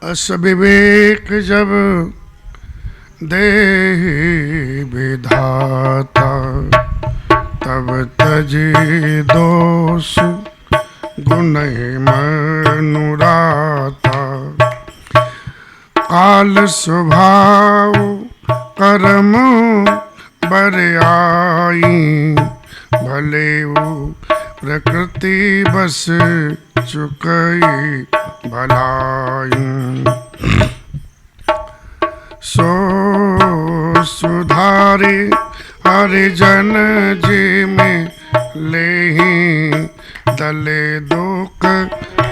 अस विवेक जब देहि विधाता, तब तजी दोष गुनहि मनुराता। काल स्वभाव कर्म बरियाई, भले प्रकृति बस चुकई भलाई। सो सुधारे हरिजन जी में लेहि, दले दुख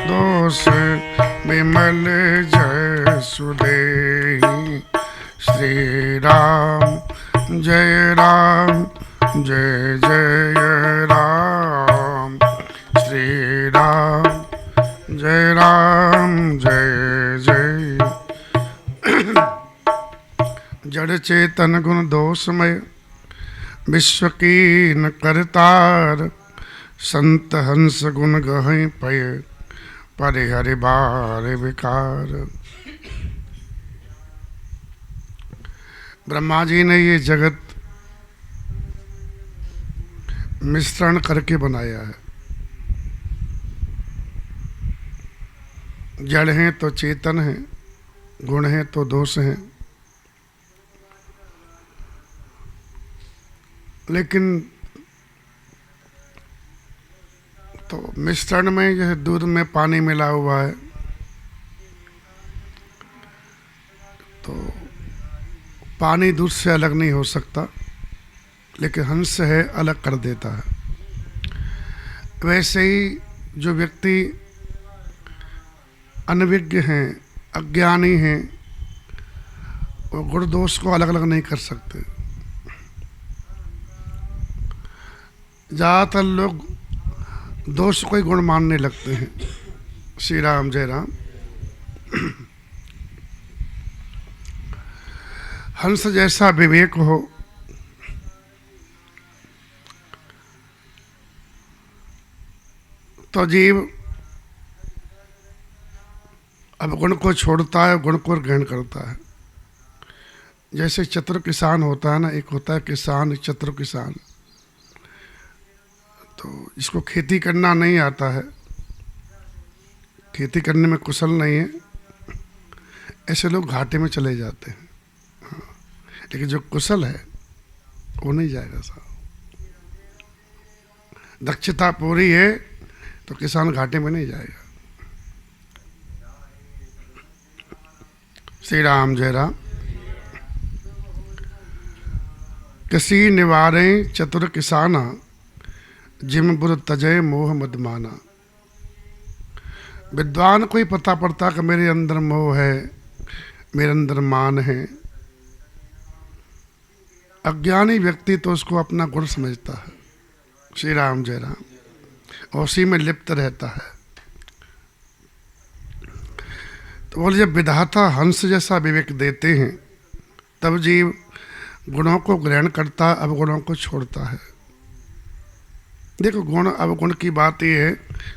दोष विमल जय सुदेहि। श्री राम जय राम जय जय राम। श्री राम जय जय। जड़ चेतन गुण दोषमय, विश्व कीन करतार। संत हंस गुण गहै पय, परिहरि बार विकार। ब्रह्मा जी ने ये जगत मिश्रण करके बनाया है। जड़ हैं तो चेतन हैं, गुण हैं तो दोष हैं। लेकिन तो मिश्रण में जैसे दूध में पानी मिला हुआ है, तो पानी दूध से अलग नहीं हो सकता, लेकिन हंस है अलग कर देता है। वैसे ही जो व्यक्ति अनविज्ञ हैं, अज्ञानी हैं, वो गुण दोष को अलग अलग नहीं कर सकते। ज़्यादातर लोग दोष को ही गुण मानने लगते हैं। श्री राम जय राम। हंस जैसा विवेक हो, तो जीव अब गुण को छोड़ता है, गुण को ग्रहण करता है। जैसे चतुर किसान होता है ना, एक होता है किसान, एक चतुर किसान। तो जिसको खेती करना नहीं आता है, खेती करने में कुशल नहीं है, ऐसे लोग घाटे में चले जाते हैं। हाँ, लेकिन जो कुशल है वो नहीं जाएगा साहब। दक्षता पूरी है तो किसान घाटे में नहीं जाएगा। श्री राम जय राम। किसी निवारे चतुर किसाना, जिम बुर तजय मोह मदमाना। विद्वान को ही पता पड़ता कि मेरे अंदर मोह है, मेरे अंदर मान है। अज्ञानी व्यक्ति तो उसको अपना गुण समझता है। श्री राम जय राम। और उसी में लिप्त रहता है। तो बोले जब विधाता हंस जैसा विवेक देते हैं, तब जीव गुणों को ग्रहण करता, अवगुणों को छोड़ता है। देखो गुण अवगुण की बात ये है,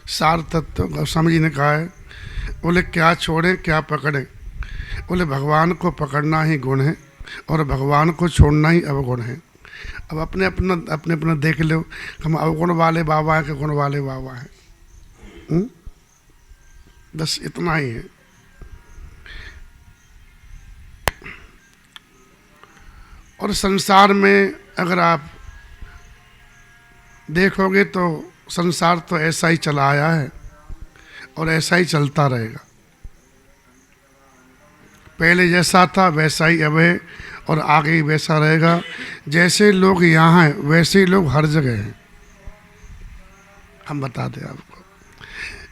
सार तत्व गोस्वामी जी ने कहा है। बोले क्या छोड़ें क्या पकड़ें। बोले भगवान को पकड़ना ही गुण है और भगवान को छोड़ना ही अवगुण है। अब अपने अपना देख लो, हम अवगुण वाले बाबा हैं कि गुण वाले बाबा हैं। बस इतना ही है। और संसार में अगर आप देखोगे तो संसार तो ऐसा ही चला आया है और ऐसा ही चलता रहेगा। पहले जैसा था वैसा ही अब है और आगे ही वैसा रहेगा। जैसे लोग यहाँ हैं वैसे ही लोग हर जगह हैं, हम बता दें आपको।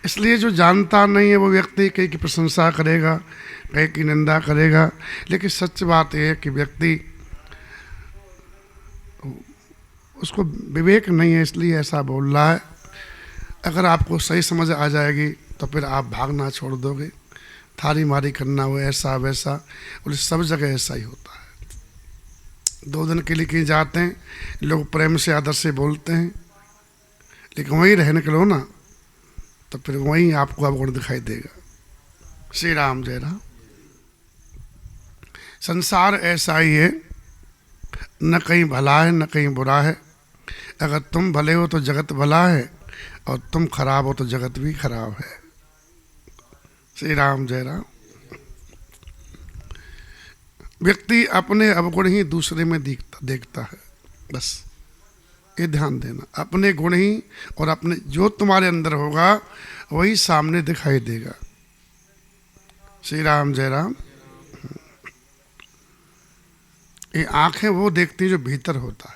इसलिए जो जानता नहीं है वो व्यक्ति कहीं की प्रशंसा करेगा, कहीं की निंदा करेगा। लेकिन सच बात यह है कि व्यक्ति उसको विवेक नहीं है, इसलिए ऐसा बोल रहा है। अगर आपको सही समझ आ जाएगी तो फिर आप भागना छोड़ दोगे। थारी मारी करना हो ऐसा वैसा, और सब जगह ऐसा ही होता है। 2 दिन के लिए कहीं जाते हैं, लोग प्रेम से आदर से बोलते हैं, लेकिन वहीं रहने के लो ना, तो फिर वहीं आपको अवगुण दिखाई देगा। श्री राम जय राम। संसार ऐसा ही है, न कहीं भला है न कहीं बुरा है। अगर तुम भले हो तो जगत भला है, और तुम खराब हो तो जगत भी खराब है। श्री राम जय राम। व्यक्ति अपने अवगुण ही दूसरे में देखता है, बस ये ध्यान देना। अपने गुण ही और अपने जो तुम्हारे अंदर होगा वही सामने दिखाई देगा। श्री राम जय राम। ये आंखें वो देखती हैं जो भीतर होता है।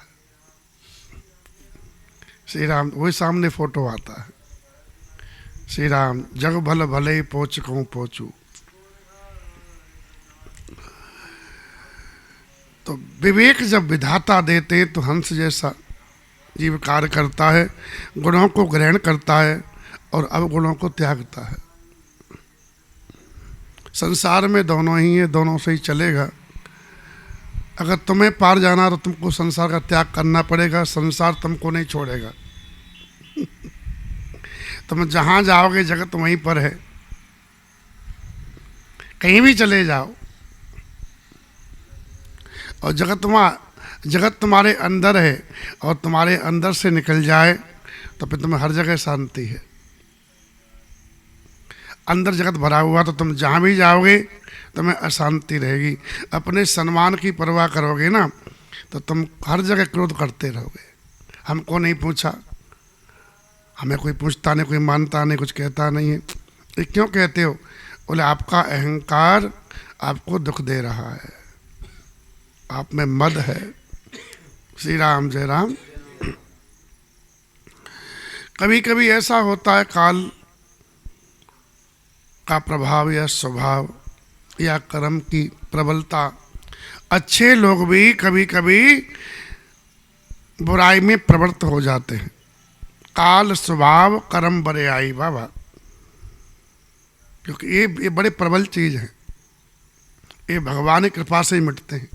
श्री राम। वही सामने फोटो आता है। श्री राम। जग भल भले पोच कहूँ पोचू। तो विवेक जब विधाता देते हैं तो हंस जैसा जीव कार्य करता है, गुणों को ग्रहण करता है और अवगुणों को त्यागता है। संसार में दोनों ही है, दोनों से ही चलेगा। अगर तुम्हें पार जाना तो तुमको संसार का त्याग करना पड़ेगा, संसार तुमको नहीं छोड़ेगा। तुम जहां जाओगे जगत वहीं पर है, कहीं भी चले जाओ और जगत तुम्हारे अंदर है और तुम्हारे अंदर से निकल जाए तो फिर तुम्हें हर जगह शांति है। अंदर जगत भरा हुआ तो तुम जहाँ भी जाओगे तुम्हें अशांति रहेगी। अपने सम्मान की परवाह करोगे ना तो तुम हर जगह क्रोध करते रहोगे। हमको नहीं पूछा, हमें कोई पूछता नहीं, कोई मानता नहीं, कुछ कहता नहीं है। ये क्यों कहते हो? बोले आपका अहंकार आपको दुख दे रहा है, आप में मद है। श्री राम जय राम। कभी कभी ऐसा होता है काल का प्रभाव या स्वभाव या कर्म की प्रबलता, अच्छे लोग भी कभी कभी बुराई में प्रवृत्त हो जाते हैं। काल स्वभाव कर्म बरे आई बाबा, क्योंकि ये बड़े प्रबल चीज है, ये भगवान की कृपा से ही मिटते हैं।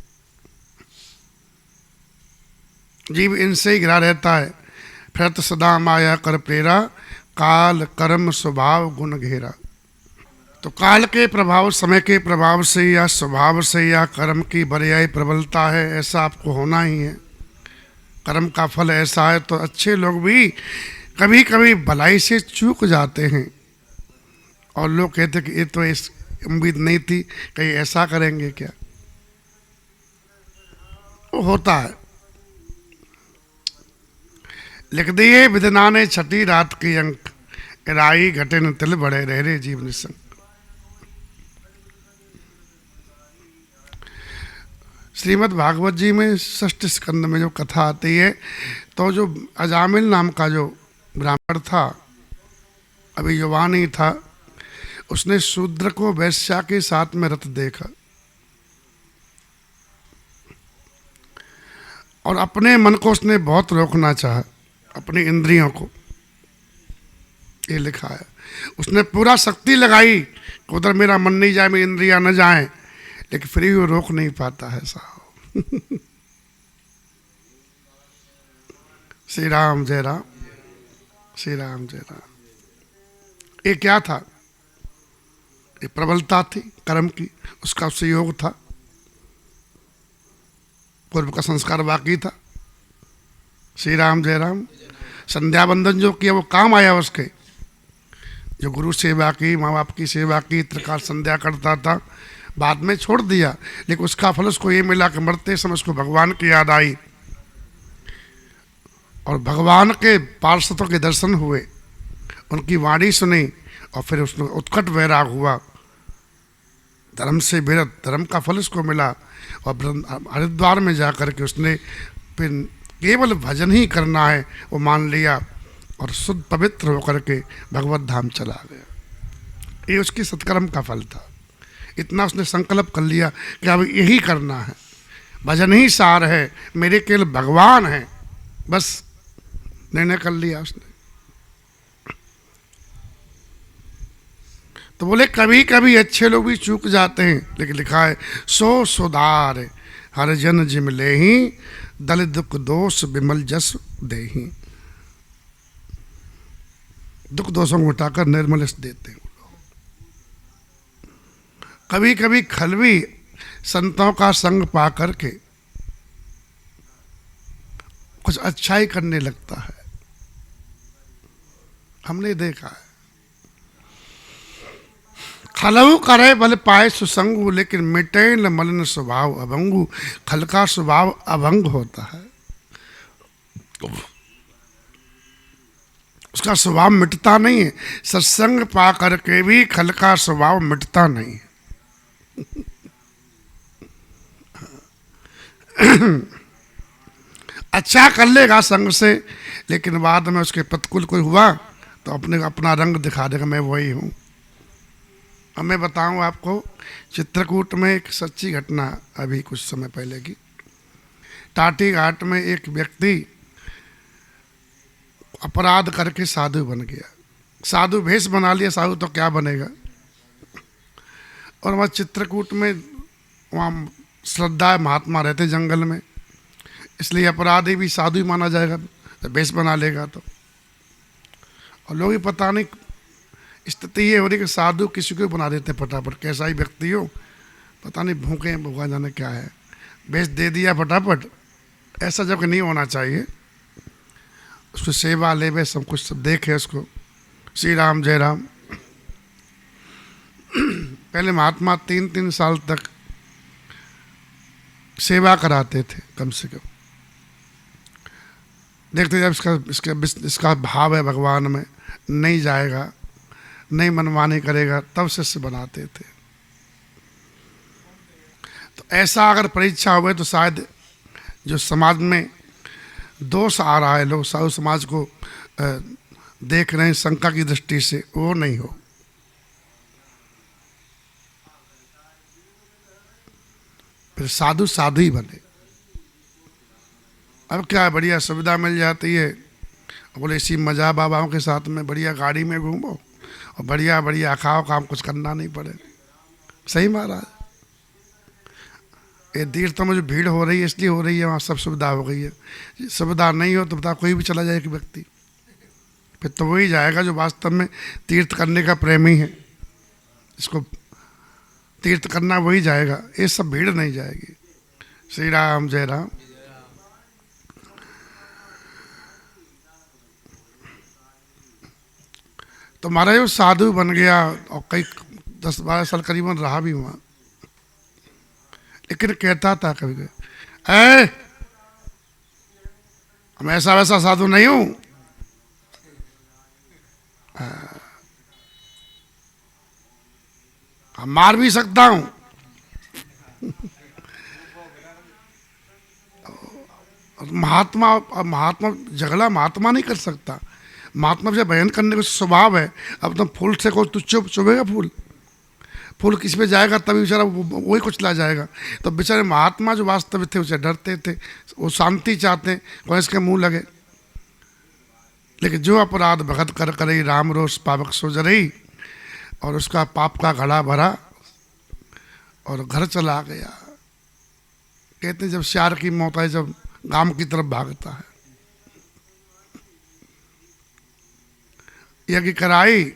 जीव इनसे ही घिरा रहता है। फिरत सदा माया कर प्रेरा, काल कर्म स्वभाव गुण घेरा। तो काल के प्रभाव, समय के प्रभाव से या स्वभाव से या कर्म की बरियाई प्रबलता है, ऐसा आपको होना ही है। कर्म का फल ऐसा है। तो अच्छे लोग भी कभी कभी भलाई से चूक जाते हैं और लोग कहते कि ये तो इस उम्मीद नहीं थी, कहीं ऐसा करेंगे क्या। वो होता है। लिख दिए विदना ने छठी रात की अंक, राई घटे न तिल बड़े रह रे जीव निसंग। श्रीमद् भागवत जी में षष्ठ स्कंद में जो कथा आती है, तो जो अजामिल नाम का जो ब्राह्मण था, अभी युवा नहीं था, उसने शूद्र को वैश्या के साथ में रत देखा और अपने मन को उसने बहुत रोकना चाहा, अपनी इंद्रियों को। ये लिखा है। उसने पूरा शक्ति लगाई कि उधर मेरा मन नहीं जाए, मेरी इंद्रियां न जाएं, लेकिन फिर भी वो रोक नहीं पाता है साहब। श्री राम जय राम। श्री राम जय राम। ये क्या था? ये प्रबलता थी कर्म की, उसका उससे योग था, पूर्व का संस्कार बाकी था। श्री राम जय राम। संध्या बंदन जो किया वो काम आया उसके। जो गुरु सेवा की, माँ बाप की सेवा की, त्रिकाल संध्या करता था, बाद में छोड़ दिया, लेकिन उसका फल उसको ये मिला कि मरते समय उसको भगवान की याद आई और भगवान के पार्षदों के दर्शन हुए, उनकी वाणी सुनी और फिर उसने उत्कट वैराग हुआ, धर्म से विरत, धर्म का फल उसको मिला। और हरिद्वार में जाकर के उसने फिर केवल भजन ही करना है वो मान लिया और शुद्ध पवित्र होकर के भगवत धाम चला गया। ये उसकी सत्कर्म का फल था। इतना उसने संकल्प कर लिया कि अब यही करना है, भजन ही सार है, मेरे केवल भगवान है, बस निर्णय कर लिया उसने। तो बोले कभी कभी अच्छे लोग भी चूक जाते हैं, लेकिन लिखा है सो सुधार हर जन जिम लेही, दल दुख दोष विमल जस देही। दुख दोषों को उठाकर निर्मल देते हैं। कभी कभी खलवी संतों का संग पा करके कुछ अच्छाई करने लगता है। हमने देखा है, खलऊ करे बल पाए सुसंगु, लेकिन मिटे न मलिन स्वभाव अभंगु। खल का स्वभाव अभंग होता है, उसका स्वभाव मिटता नहीं है। सत्संग पा करके भी खल का स्वभाव मिटता नहीं है। अच्छा कर लेगा संग से, लेकिन बाद में उसके प्रतिकूल कोई हुआ तो अपना रंग दिखा देगा, मैं वही हूँ। अब मैं बताऊँ आपको, चित्रकूट में एक सच्ची घटना अभी कुछ समय पहले की। टाटी घाट में एक व्यक्ति अपराध करके साधु बन गया। साधु भेष बना लिया, साधु तो क्या बनेगा। और वहाँ चित्रकूट में वहाँ श्रद्धा महात्मा रहते जंगल में, इसलिए अपराधी भी साधु ही माना जाएगा, तो भेष बना लेगा तो। और लोग ही पता नहीं स्थिति ये हो रही कि साधु किसी को बना देते फटाफट, कैसा ही व्यक्ति हो पता नहीं, भूखे भूखा जाने क्या है, भेष दे दिया फटाफट। ऐसा जब नहीं होना चाहिए, उसको सेवा लेवे, सब कुछ सब देखे उसको। श्री राम जय राम। पहले महात्मा 3-3 साल तक सेवा कराते थे कम से कम। देखते जब इसका भाव है भगवान में, नहीं जाएगा, नहीं मनमानी करेगा, तब शिष्य बनाते थे। तो ऐसा अगर परीक्षा हुए तो शायद जो समाज में दोष आ रहा है, लोग साधु समाज को देख रहे हैं शंका की दृष्टि से, वो नहीं हो। फिर साधु साधु ही बने। अब क्या है, बढ़िया सुविधा मिल जाती है, बोले इसी मजा बाबाओं के साथ में बढ़िया गाड़ी में घूमो और बढ़िया बढ़िया खाओ, काम कुछ करना नहीं पड़े। सही महाराज, ये तीर्थों में जो भीड़ हो रही है इसलिए हो रही है, वहाँ सब सुविधा हो गई है। सुविधा नहीं हो तो बता, कोई भी चला जाए एक व्यक्ति, फिर तो वही जाएगा जो वास्तव में तीर्थ करने का प्रेमी है। इसको तीर्थ करना वही जाएगा, ये सब भीड़ नहीं जाएगी। श्री राम जय राम। तो महाराज वो साधु बन गया और कई 10-12 साल करीबन रहा भी हुआ, लेकिन कहता था कभी कभी, मैं ऐसा वैसा साधु नहीं हूं, मार भी सकता हूं। महात्मा झगड़ा महात्मा नहीं कर सकता। महात्मा से बयान करने का स्वभाव है। अब तुम फूल से कोई चुभेगा, फूल किस पे जाएगा, तभी बेचारा वही कुचला जाएगा। तो बेचारे महात्मा जो वास्तविक थे उसे डरते थे, वो शांति चाहते हैं, कोई इसके मुंह लगे। लेकिन जो अपराध भगत कर करे राम रोष पावक सो जरई, और उसका पाप का घड़ा भरा और घर चला गया। कहते हैं जब श्यार की मौत आई, जब गांव की तरफ भागता है, यज्ञ कराई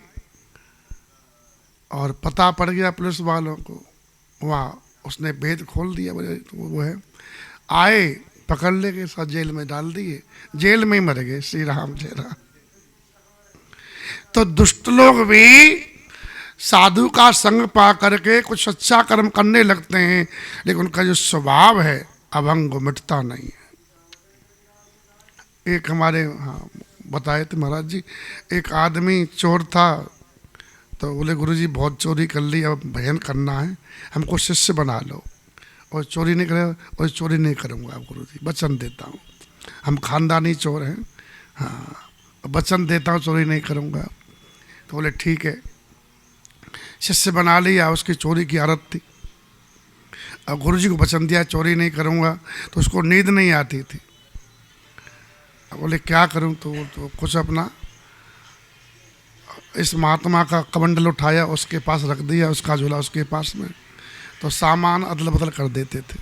और पता पड़ गया पुलिस वालों को, वहाँ उसने भेद खोल दिया। वो है आए, पकड़ ले गए, साथ जेल में डाल दिए, जेल में ही मर गए। श्री राम जय राम। तो दुष्ट लोग भी साधु का संग पा करके कुछ अच्छा कर्म करने लगते हैं, लेकिन उनका जो स्वभाव है अभंग मिटता नहीं है। एक हमारे बताए थे महाराज जी, एक आदमी चोर था, तो बोले गुरुजी बहुत चोरी कर ली, अब भजन करना है, हमको शिष्य बना लो, और चोरी नहीं करे, और चोरी नहीं करूँगा गुरुजी, वचन देता हूँ, हम खानदानी चोर हैं, हाँ वचन देता हूँ चोरी नहीं करूँगा। तो बोले ठीक है, शिष्य बना लिया। उसकी चोरी की आदत थी। अब गुरुजी को वचन दिया चोरी नहीं करूँगा, तो उसको नींद नहीं आती थी। अब बोले क्या करूँ, तो कुछ अपना इस महात्मा का कमंडल उठाया, उसके पास रख दिया, उसका झोला उसके पास में, तो सामान अदल बदल कर देते थे।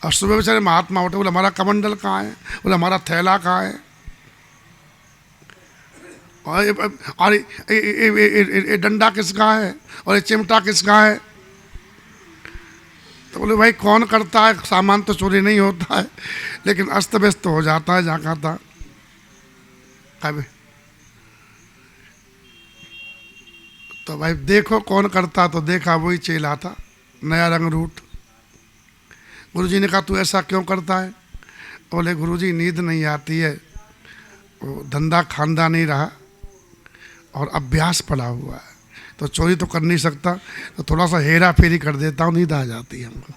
और सुबह बेचारे महात्मा उठे, बोले हमारा कमंडल कहाँ है, बोले हमारा थैला कहाँ है, और ये डंडा किसका है, और ये चिमटा किसका है। तो बोले भाई कौन करता है, सामान तो चोरी नहीं होता है, लेकिन अस्त व्यस्त तो हो जाता है जहाँ कहाँ था। अब तो भाई देखो कौन करता, तो देखा वही चेला था, नया रंग रूट। गुरुजी ने कहा तू ऐसा क्यों करता है? बोले गुरुजी नींद नहीं आती है, वो धंधा खानदा नहीं रहा और अभ्यास पड़ा हुआ है, तो चोरी तो कर नहीं सकता, तो थोड़ा सा हेरा फेरी कर देता हूँ, नींद आ जाती है हमको।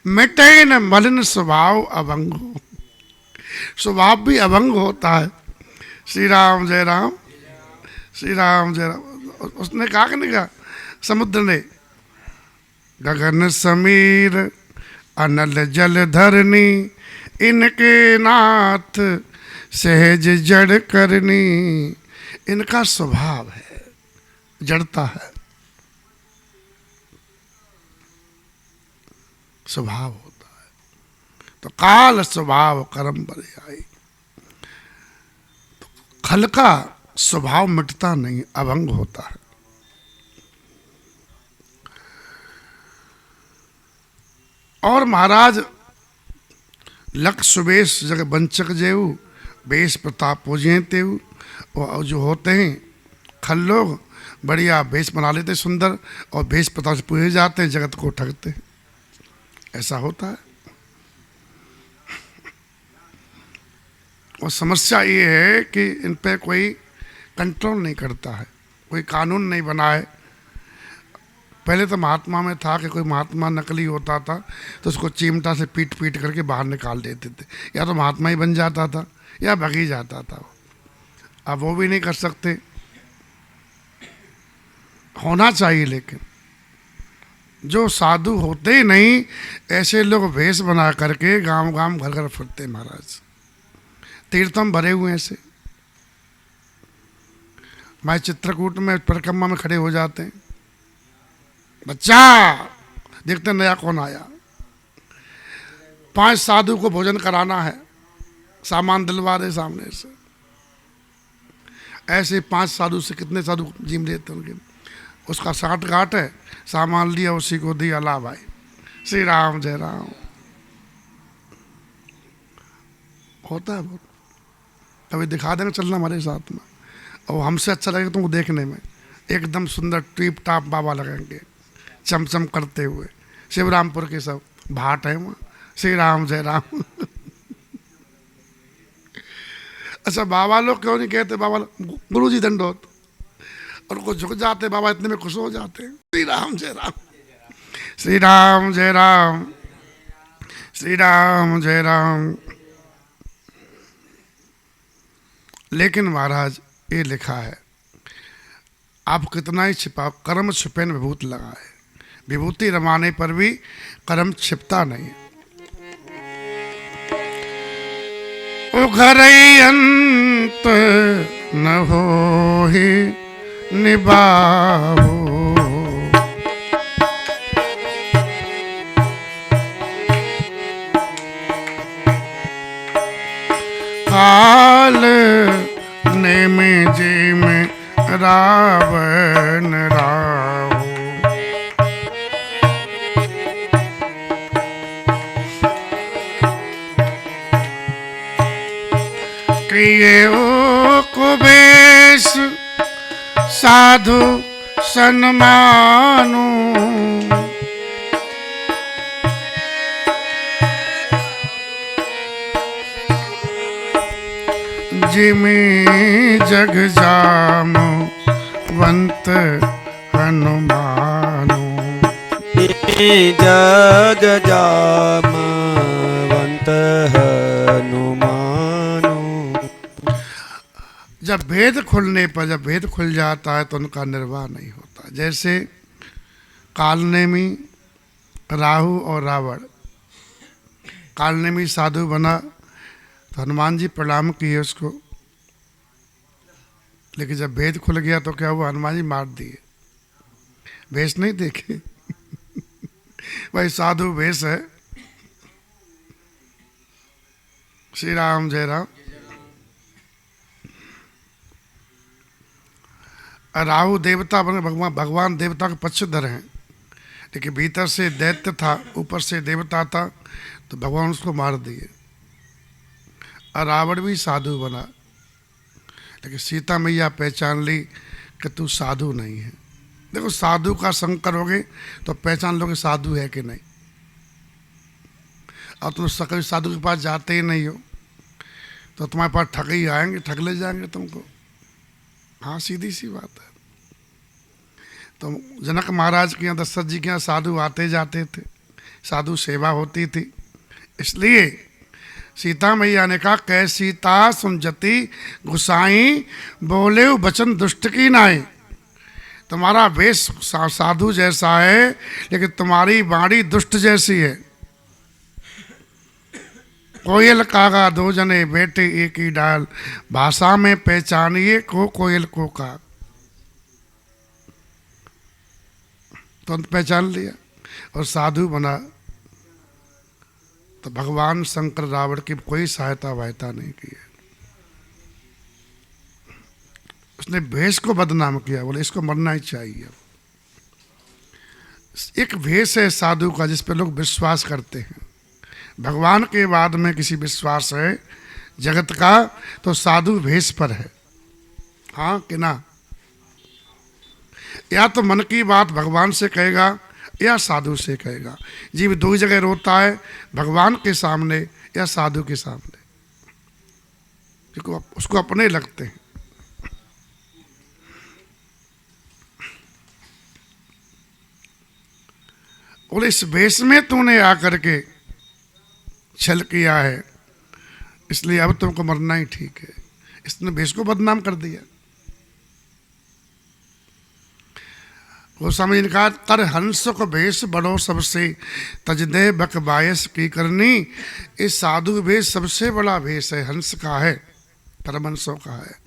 मिटे न मलिन स्वभाव अभंग हो, स्वभाव भी अभंग होता है। श्री राम जय राम, श्री राम जय राम। उसने कहा कि नहीं कहा, समुद्र ने, गगन समीर अनल जल धरनी, इनके नाथ सहज जड़ करनी। इनका स्वभाव है, जड़ता है, स्वभाव होता है। तो काल स्वभाव कर्म बरियाई, तो खल का स्वभाव मिटता नहीं, अभंग होता है। और महाराज लक सुबेश जग बंचक जेऊ, बेश प्रताप पूजिए तेऊ। और जो होते हैं खल लोग, बढ़िया बेश बना लेते सुंदर, और बेश प्रताप से पूजे जाते हैं, जगत को ठगते हैं। ऐसा होता है। और समस्या ये है कि इन पे कोई कंट्रोल नहीं करता है, कोई कानून नहीं बना है। पहले तो महात्मा में था कि कोई महात्मा नकली होता था तो उसको चिमटा से पीट पीट करके बाहर निकाल देते थे, या तो महात्मा ही बन जाता था या भगी जाता था। अब वो भी नहीं कर सकते। होना चाहिए, लेकिन जो साधु होते ही नहीं, ऐसे लोग भेष बना करके गांव गांव घर घर फिरते महाराज, तीर्थम भरे हुए ऐसे। हमारे चित्रकूट में परिक्रमा में खड़े हो जाते हैं, बच्चा देखते नया कौन आया, 5 साधु को भोजन कराना है, सामान दिलवा दे सामने से। ऐसे 5 साधु से कितने साधु जिम लेते उनके, उसका 60 घाट है, सामान लिया उसी को दिया, ला भाई श्री राम जय राम। होता है बहुत। कभी दिखा देंगे चलना हमारे साथ में, और हमसे अच्छा लगेगा तुमको देखने में, एकदम सुंदर टीप टाप बाबा लगेंगे चमचम करते हुए। शिवरामपुर के सब भाट है वहाँ, श्री राम जय राम। अच्छा बाबा लोग क्यों नहीं कहते बाबा गुरु जी दंडोत, और उनको झुक जाते बाबा, इतने में खुश हो जाते हैं। श्री राम जय राम, श्री राम जय राम, श्री राम जय राम। लेकिन महाराज ये लिखा है, आप कितना ही छिपाओ, कर्म छिपे न विभूति लगाए। विभूति रमाने पर भी कर्म छिपता नहीं। उघर अंत न हो ही निभाओ, काल ने में जी में रावण राव। किए ओ कुबेश साधु सन्मानु, जिमी जग जामो वंत हनुमानु। जग जामवंत हनुमानु। जब भेद खुलने पर, जब भेद खुल जाता है तो उनका निर्वाह नहीं होता। जैसे कालनेमी राहु और रावण, कालनेमी साधु बना तो हनुमान जी प्रणाम किए उसको, लेकिन जब भेद खुल गया तो क्या हुआ, हनुमान जी मार दिए। भेष नहीं देखे। भाई साधु भेष है। श्री राम जय राम। राहु देवता बने, भगवान देवता के पक्षधर हैं, लेकिन भीतर से दैत्य था, ऊपर से देवता था, तो भगवान उसको मार दिए। और रावण भी साधु बना, लेकिन सीता मैया पहचान ली कि तू साधु नहीं है। देखो, साधु का संग करोगे तो पहचान लोगे साधु है कि नहीं। और तुम कभी साधु के पास जाते ही नहीं हो तो तुम्हारे पास ठग ही आएंगे, ठग ले जाएंगे तुमको। हाँ, सीधी सी बात है। तो जनक महाराज के यहाँ, दशरथ जी के यहाँ साधु आते जाते थे, साधु सेवा होती थी। इसलिए सीता मैया ने कहा, कै सीता सुनजती गुसाई, बोले बचन दुष्ट की नाई। तुम्हारा वेश साधु जैसा है, लेकिन तुम्हारी वाणी दुष्ट जैसी है। कोयल कागा दो जने बेटे एक ही डाल, भाषा में पहचानिए को कोयल को का। तुरंत पहचान लिया और साधु बना। तो भगवान शंकर रावण की कोई सहायता वायता नहीं की है। उसने भेष को बदनाम किया, बोले इसको मरना ही चाहिए। एक भेष है साधु का जिस पे लोग विश्वास करते हैं। भगवान के बाद में किसी विश्वास है जगत का तो साधु भेष पर है। हाँ कि ना? या तो मन की बात भगवान से कहेगा या साधु से कहेगा। जीव दो ही जगह रोता है, भगवान के सामने या साधु के सामने, क्योंकि उसको अपने लगते हैं। और इस भेष में तूने आकर के छल किया है, इसलिए अब तुमको मरना ही ठीक है। इसने भेष को बदनाम कर दिया। वो समझ कहा, तर हंस को भेष बड़ो सबसे, तजदे बक बायस की करनी। इस साधु भेष सबसे बड़ा भेष है, हंस का है, परमहंसों का है।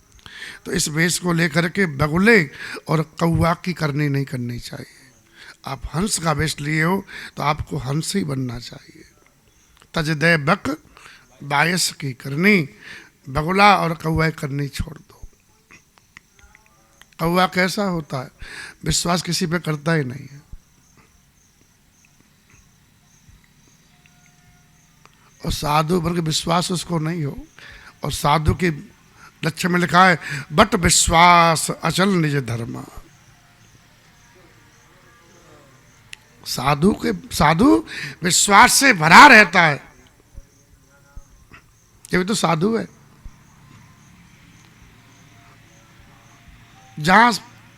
तो इस भेष को लेकर के बगुले और कौवा की करनी नहीं करनी चाहिए। आप हंस का वेश लिए हो तो आपको हंस ही बनना चाहिए। तजदे बक बायस की करनी, बगुला और कौवा करनी छोड़ दो। कौवा कैसा होता है? विश्वास किसी पे करता ही नहीं है। और साधु बन के विश्वास उसको नहीं हो। और साधु के लक्ष्य में लिखा है, बट विश्वास अचल निज धर्म। साधु विश्वास से भरा रहता है, ये भी तो साधु है। जहां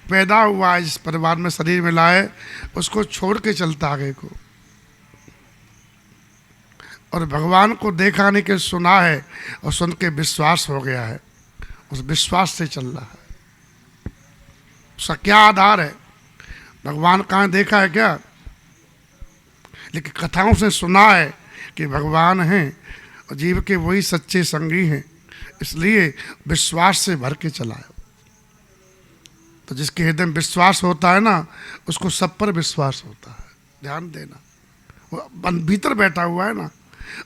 पैदा हुआ है, जिस परिवार में शरीर मिला है, उसको छोड़ के चलता आगे को। और भगवान को देखा नहीं कि सुना है, और सुन के विश्वास हो गया है, उस विश्वास से चल रहा है। उसका क्या आधार है? भगवान कहाँ देखा है क्या? लेकिन कथाओं से सुना है कि भगवान हैं और जीव के वही सच्चे संगी हैं, इसलिए विश्वास से भर के चला है। तो जिसके हृदय में विश्वास होता है ना, उसको सब पर विश्वास होता है। ध्यान देना, वो भीतर बैठा हुआ है ना,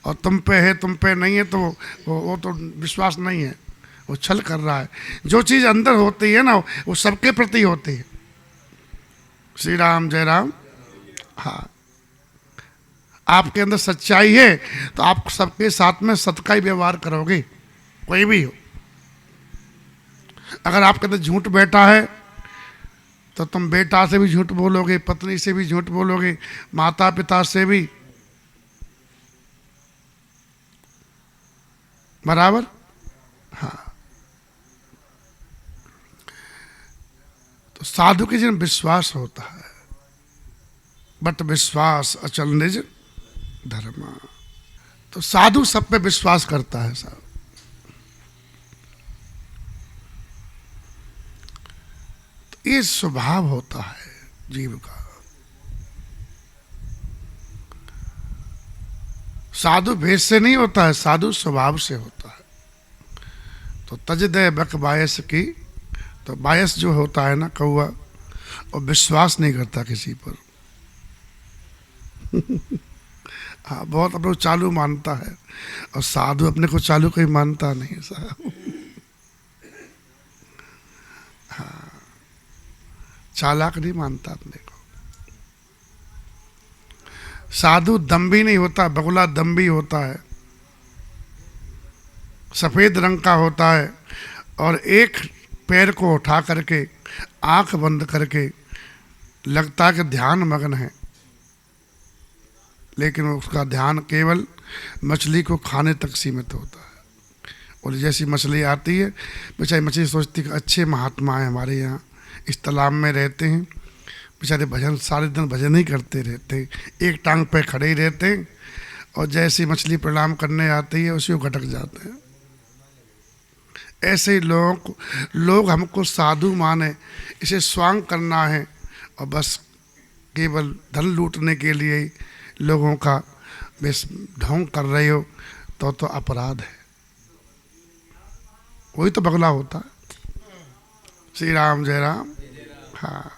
और तुम पे है तुम पे नहीं है तो वो तो विश्वास नहीं है, वो छल कर रहा है। जो चीज़ अंदर होती है ना, वो सबके प्रति होती है। श्री राम जय राम। हाँ, आपके अंदर सच्चाई है तो आप सबके साथ में सत्य का ही व्यवहार करोगे, कोई भी हो। अगर आपके अंदर झूठ बैठा है तो तुम बेटा से भी झूठ बोलोगे, पत्नी से भी झूठ बोलोगे, माता पिता से भी, बराबर। हाँ, तो साधु के जिन विश्वास होता है, बट विश्वास अचल निज धर्म। तो साधु सब पे विश्वास करता है साहब। तो ये स्वभाव होता है जीव का। साधु भेष से नहीं होता है, साधु स्वभाव से होता है। तो तजदे बक बायस की, तो बायस जो होता है ना कौवा, और विश्वास नहीं करता किसी पर। हाँ, बहुत अपने को चालू मानता है, और साधु अपने को चालू कोई मानता नहीं है साहब। हाँ, चालाक नहीं मानता अपने को। साधु दम्भी नहीं होता, बगुला दम्भी होता है, सफेद रंग का होता है और एक पैर को उठा करके आंख बंद करके लगता है कि ध्यान मग्न है, लेकिन उसका ध्यान केवल मछली को खाने तक सीमित होता है। और जैसी मछली आती है, बेचारी मछली सोचती कि अच्छे महात्मा हैं हमारे यहाँ, इस तालाब में रहते हैं, बेचारे भजन सारे दिन भजन ही करते रहते, एक टांग पे खड़े ही रहते, और जैसी मछली प्रणाम करने आती है उसी को गटक जाते हैं। ऐसे ही लोग हमको साधु माने, इसे स्वांग करना है और बस केवल धन लूटने के लिए ही लोगों का बस ढोंग कर रहे हो तो अपराध है। वही तो बगला होता है। श्री राम जय राम। हाँ,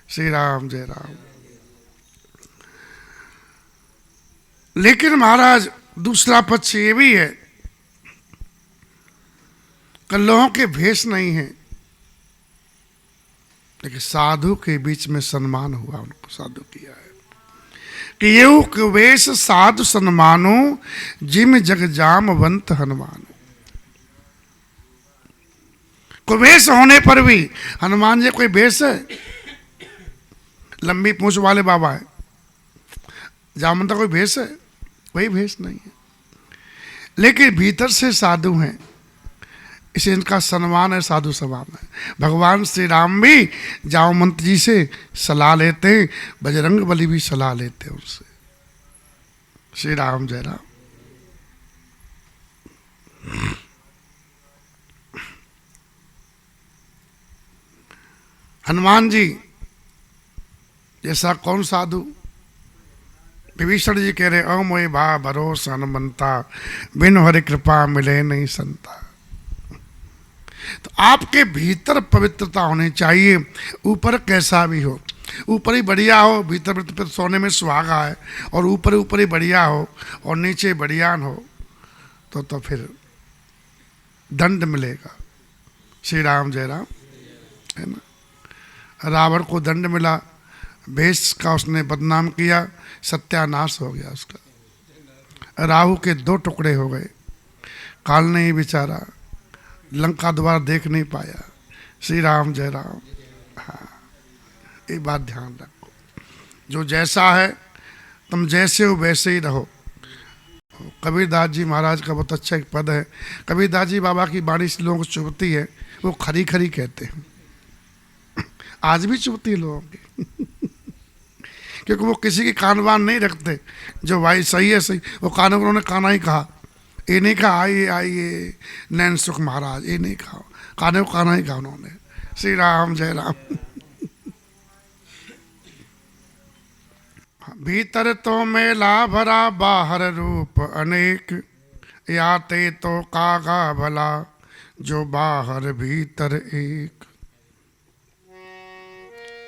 श्री राम जय राम। लेकिन महाराज दूसरा पक्ष ये भी है कि लोगों के भेष नहीं है, लेकिन साधु के बीच में सम्मान हुआ, उनको साधु किया है कि ये वेश साधु सन्मानो जिम जग जामवंत हनुमान। कुवेश होने पर भी हनुमान जी कोई भेष है? लंबी पूंछ वाले बाबा है, जामवंत कोई भेष है? कोई भेष नहीं है, लेकिन भीतर से साधु हैं, इसे इनका सम्मान है, साधु सभा में। भगवान श्री राम भी जामवंत जी से सलाह लेते हैं, बजरंग बली भी सलाह लेते हैं उनसे। श्री राम जय राम। हनुमान जी जैसा कौन साधु? विभीषण जी कह रहे ओ मोए भा भरोसा हनुमंता, बिन हरि कृपा मिले नहीं संता। तो आपके भीतर पवित्रता होनी चाहिए, ऊपर कैसा भी हो, ऊपर ही बढ़िया हो, भीतर सोने में सुहागा है, और ऊपर ही बढ़िया हो और नीचे बढ़ियान हो तो फिर दंड मिलेगा। श्री राम जय राम, है ना। रावण को दंड मिला, भेष का उसने बदनाम किया, सत्यानाश हो गया उसका। राहु के 2 टुकड़े हो गए, काल ने ही बेचारा लंका द्वारा देख नहीं पाया। श्री राम जय राम। हाँ, एक बात ध्यान रखो, जो जैसा है तुम जैसे हो वैसे ही रहो। कबीरदास जी महाराज का बहुत अच्छा एक पद है, कबीरदास जी बाबा की वाणी से लोगों को चुभती है, वो खरी खरी कहते हैं। आज भी चुभती है लोगों की क्योंकि वो किसी की कानवान नहीं रखते, जो भाई सही है सही, वो कान उन्होंने काना ही कहा, ये नहीं कहा आइए आइए नैन सुख महाराज, ये नहीं कहा, काने को काना ही कहा उन्होंने। श्री राम जय राम। भीतर तो मेला भरा, बाहर रूप अनेक, याते तो कागा भला, जो बाहर भीतर एक।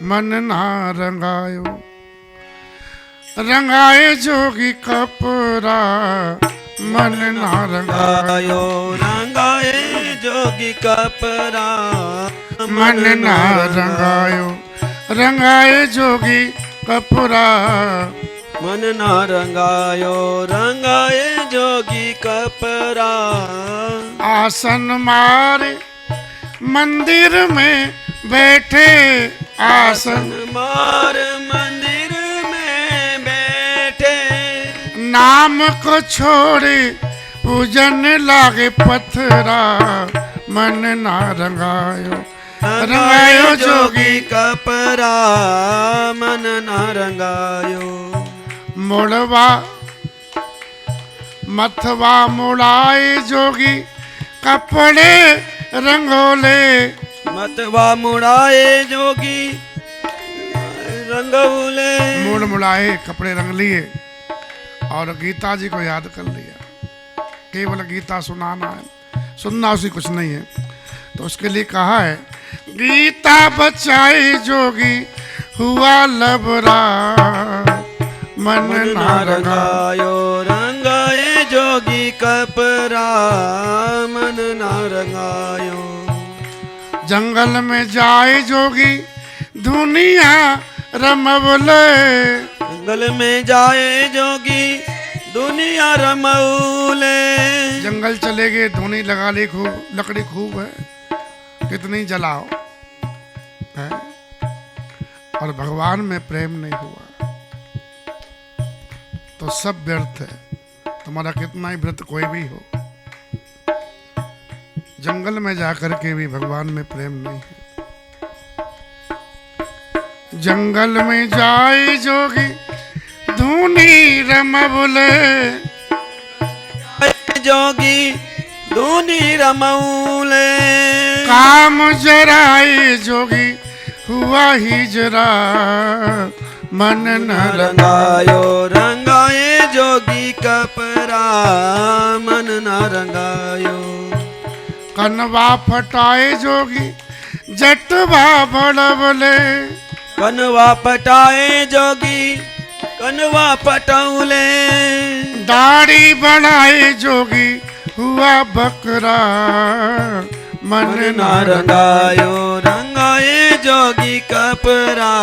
मन ना रंगायो रंगाए जोगी कपरा, मन ना रंगायो रंगाए जोगी कपरा, मन ना रंगायो रंगाए जोगी कपरा, मन ना रंगायो रंगाए जोगी कपरा। आसन मारे मंदिर में बैठे, आसन मार मंदिर में बैठे, नाम को छोड़े पूजन लागे पथरा, मन ना रंगायो रंगायो जोगी कपरा, मन ना रंगायो। मुड़वा मथवा मुड़ाए जोगी, कपड़े रंगोले, मतवा मुड़ाए जोगी रंगोले। मुड़ मुड़ाए कपड़े रंग लिए और गीता जी को याद कर लिया। केवल गीता सुनाना है, सुनना उसी कुछ नहीं है, तो उसके लिए कहा है गीता बचाई जोगी हुआ लबरा, मन ना रंगायो रंगाए जोगी कपरा, मन ना रंगायो। जंगल में जाए जोगी दुनिया रमवले, जंगल में जाए जोगी दुनिया रमौले। जंगल चले गए, धुनी लगा ली खूब, लकड़ी खूब है, कितनी जलाओ है, और भगवान में प्रेम नहीं हुआ तो सब व्यर्थ है। तुम्हारा कितना ही व्रत कोई भी हो, जंगल में जाकर के भी भगवान में प्रेम नहीं है। जंगल में जाए जोगी धुनी रमौले, जोगी धुनी रमौले। काम जराए जोगी हुआ ही जरा, मन न रंगायो रंगाए जोगी कपरा, मन न रंगायो। कनवा फटाए जोगी जटवा बड़बले, कनवा पटाए जोगी कनवा पटौले। दाढ़ी बढ़ाए जोगी हुआ बकरा, मन न रंगायो रंगाए जोगी कपरा,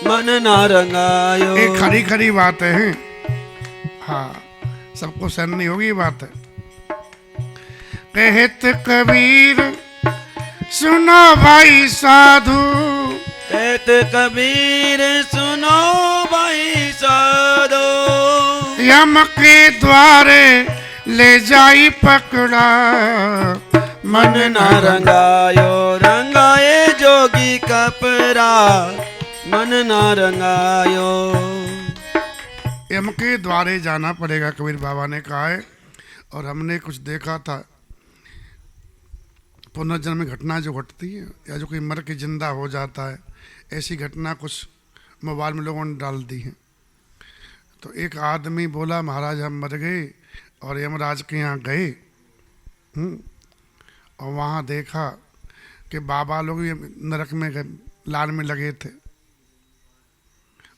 मन न रंगायो। एक खरी खरी बात है, हाँ सबको सहन नहीं होगी बात है। कहत कबीर सुनो भाई साधु, कहत कबीर सुनो भाई साधो। यम के द्वारे ले जाई पकड़ा, मन न रंगायो रंगाए जोगी कपरा, मन न रंगायो। यम के द्वारे जाना पड़ेगा, कबीर बाबा ने कहा है। और हमने कुछ देखा था, पुनर्जन्म में घटना जो घटती है या जो कोई मर के जिंदा हो जाता है, ऐसी घटना कुछ मोबाइल में लोगों ने डाल दी है। तो एक आदमी बोला महाराज हम मर गए और यमराज के यहाँ गए, और वहाँ देखा कि बाबा लोग ये नरक में गए, लाल में लगे थे।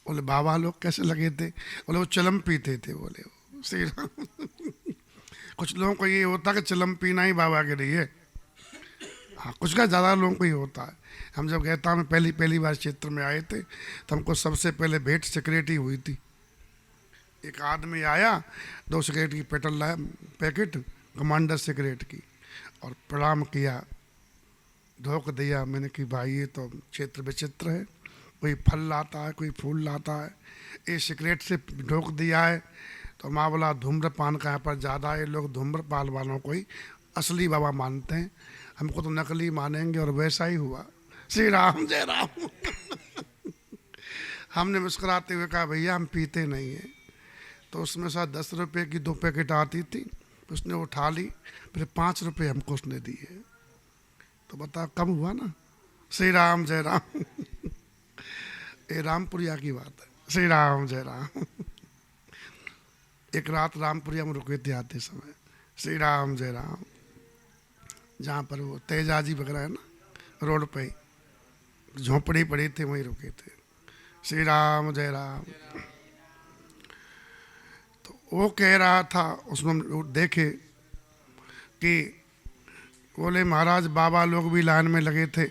बोले बाबा लोग कैसे लगे थे? बोले वो चलम पीते थे। बोले श्री राम कुछ लोगों को ये होता कि चलम पीना ही बाबा के लिए, हाँ कुछ का ज़्यादा लोगों को ही होता है। हम जब गहता में पहली बार क्षेत्र में आए थे तो हमको सबसे पहले भेंट सिगरेट ही हुई थी। एक आदमी आया, 2 सिगरेट की पेटल लाया, पैकेट कमांडर सिगरेट की, और प्रणाम किया, धोख दिया। मैंने कि भाई ये तो क्षेत्र विचित्र है, कोई फल लाता है कोई फूल लाता है, ये सिगरेट से ढोक दिया है। तो माँ बोला धूम्रपान का यहाँ पर ज़्यादा है, लोग धूम्रपान वालों को ही असली बाबा मानते हैं, हमको तो नकली मानेंगे। और वैसा ही हुआ। श्री राम जय राम हमने मुस्कुराते हुए कहा भैया हम पीते नहीं हैं। तो उसमें से 10 रुपये की 2 पैकेट आती थी, उसने उठा ली, फिर 5 रुपये हमको उसने दिए। तो बता कम हुआ ना। श्री राम जय राम ये रामपुरिया की बात है। श्री राम जय राम एक रात रामपुरिया में रुके थे आते समय। श्री राम जय राम, जहाँ पर वो तेजाजी वगैरह है ना, रोड पे झोंपड़ी पड़ी थी, वहीं रुके थे। श्री राम जय राम। तो वो कह रहा था, उसमें हम देखे कि बोले महाराज बाबा लोग भी लाइन में लगे थे।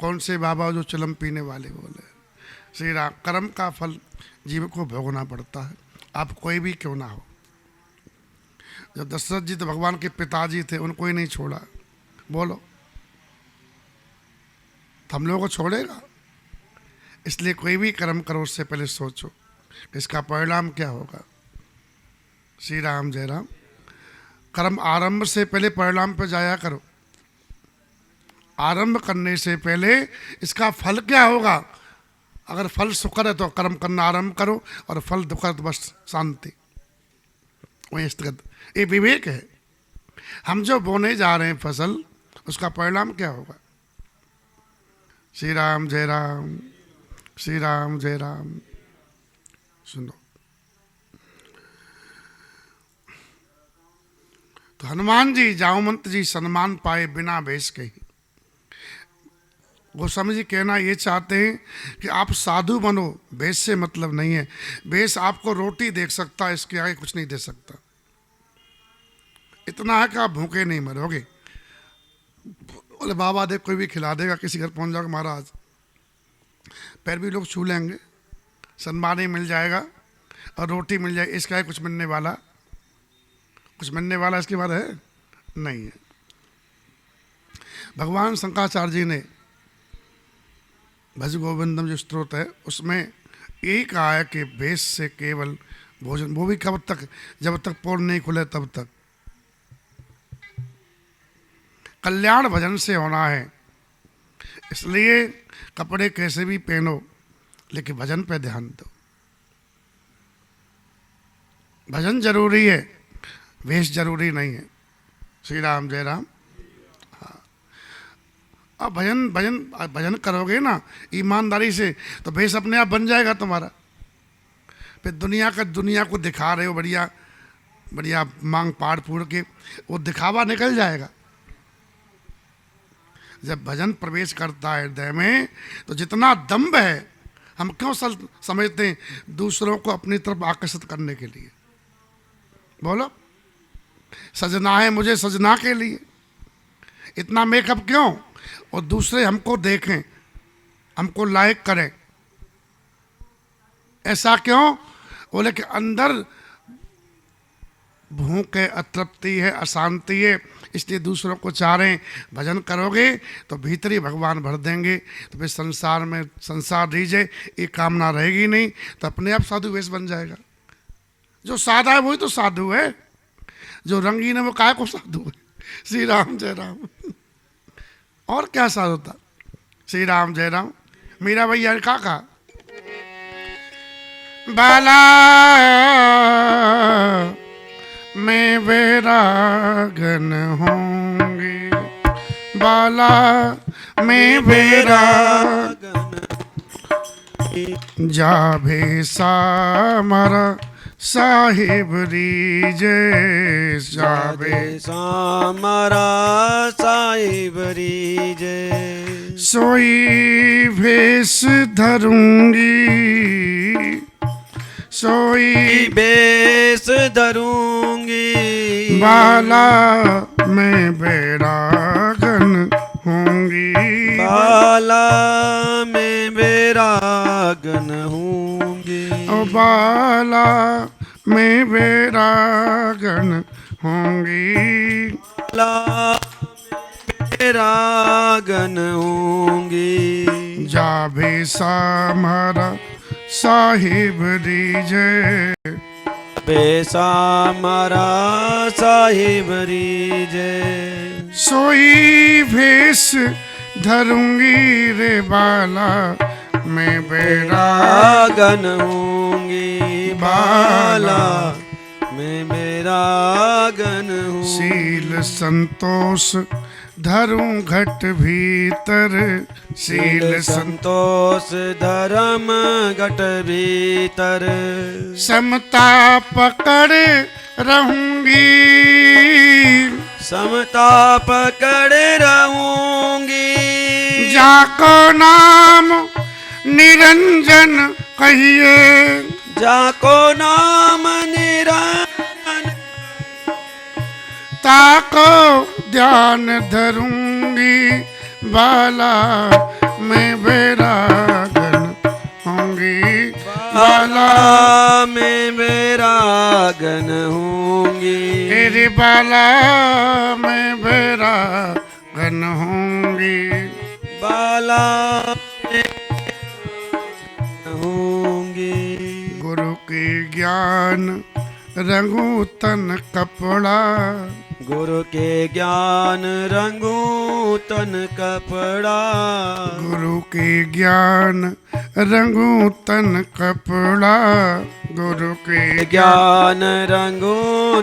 कौन से बाबा? जो चिलम पीने वाले। बोले श्री राम, कर्म का फल जीव को भोगना पड़ता है, आप कोई भी क्यों ना हो। जब दशरथ जी तो भगवान के पिताजी थे, उनको ही नहीं छोड़ा, बोलो तो हम लोगों को छोड़ेगा? इसलिए कोई भी कर्म करो उससे पहले सोचो इसका परिणाम क्या होगा। श्री राम जय राम। कर्म आरंभ से पहले परिणाम पर जाया करो, आरंभ करने से पहले इसका फल क्या होगा। अगर फल सुखद है तो कर्म करना आरंभ करो, और फल दुखद तो बस शांति, वही स्थगित। ये विवेक है। हम जो बोने जा रहे हैं फसल, उसका परिणाम क्या होगा। श्री राम जय राम, श्री राम जय राम। सुनो, तो हनुमान जी जामवंत जी सम्मान पाए बिना वेश के ही। गोस्वामी जी कहना ये चाहते हैं कि आप साधु बनो, वेश से मतलब नहीं है। वेश आपको रोटी दे सकता है, इसके आगे कुछ नहीं दे सकता। इतना है कि आप भूखे नहीं मरोगे। बोले बाबा देख कोई भी खिला देगा, किसी घर पहुंच जाओगे महाराज, पैर भी लोग छू लेंगे, सम्मान ही मिल जाएगा और रोटी मिल जाएगी, इसका है कुछ मिलने वाला? कुछ मिलने वाला इसके बाद है? नहीं है। भगवान शंकराचार्य जी ने भज गोविंदम जो स्तोत्र है उसमें यही कहा है कि भेष से केवल भोजन, वो भी कब तक? जब तक पोल नहीं खुले तब तक। कल्याण भजन से होना है, इसलिए कपड़े कैसे भी पहनो लेकिन भजन पे ध्यान दो। भजन जरूरी है, वेश जरूरी नहीं है। श्री राम जय राम। हाँ, अब भजन भजन भजन करोगे ना ईमानदारी से तो वेश अपने आप बन जाएगा तुम्हारा। फिर दुनिया को दिखा रहे हो बढ़िया बढ़िया मांग पाड़ फूड़ के, वो दिखावा निकल जाएगा। जब भजन प्रवेश करता है हृदय में तो जितना दम्भ है, हम क्यों समझते हैं दूसरों को अपनी तरफ आकर्षित करने के लिए? बोलो, सजना है मुझे सजना के लिए, इतना मेकअप क्यों? और दूसरे हमको देखें, हमको लाइक करें, ऐसा क्यों? बोले कि अंदर भूख है, अतृप्ति है, अशांति है, इसलिए दूसरों को चाह रहे हैं। भजन करोगे तो भीतर ही भगवान भर देंगे। तो फिर संसार में संसार दीजिए ये कामना रहेगी नहीं, तो अपने आप साधु वेश बन जाएगा। जो सादा है वही तो साधु है, जो रंगीन है वो काय को साधु है। श्री राम जय राम। और क्या साधु था? श्री राम जय राम। मीरा भैया ने कहा बाला मैं वैरागन होंगी, बाला मैं वैरागन, जा भेसा मारा साहिब रीजे, जा भेसा मारा साहिब रीजे, सोई भेष धरूंगी, सोई भेष धरूंगी, बाला मैं वैरागन होंगी, बाला मैं वैरागन होंगी, ओ बाला मैं वैरागन होंगी, बाला वैरागन होंगी, जा भेसा मारा साहिब दीजे, भेसा मारा साहिब रीजे, सोई भेष धरूंगी रे बाला मैं वैरागन होंगी, बाला मैं वैरागन हूँ, शील संतोष धरूं घट भीतर, शील संतोष धर्म घट भीतर, समता पकड़ रहूंगी, समता पकड़ रहूंगी, जाको नाम निरंजन कहिए, जाको नाम निरंजन, ताको ध्यान धरूंगी, बाला मैं वैरागन होंगी, बाला मैं वैरागन होंगी, तेरे बाला मैं वैरागन होंगी, बाला होंगी, गुरु के ज्ञान रंगू तन कपड़ा, गुरु के ज्ञान रंगू तन कपड़ा, गुरु के ज्ञान रंगू तन कपड़ा, गुरु के ज्ञान रंगू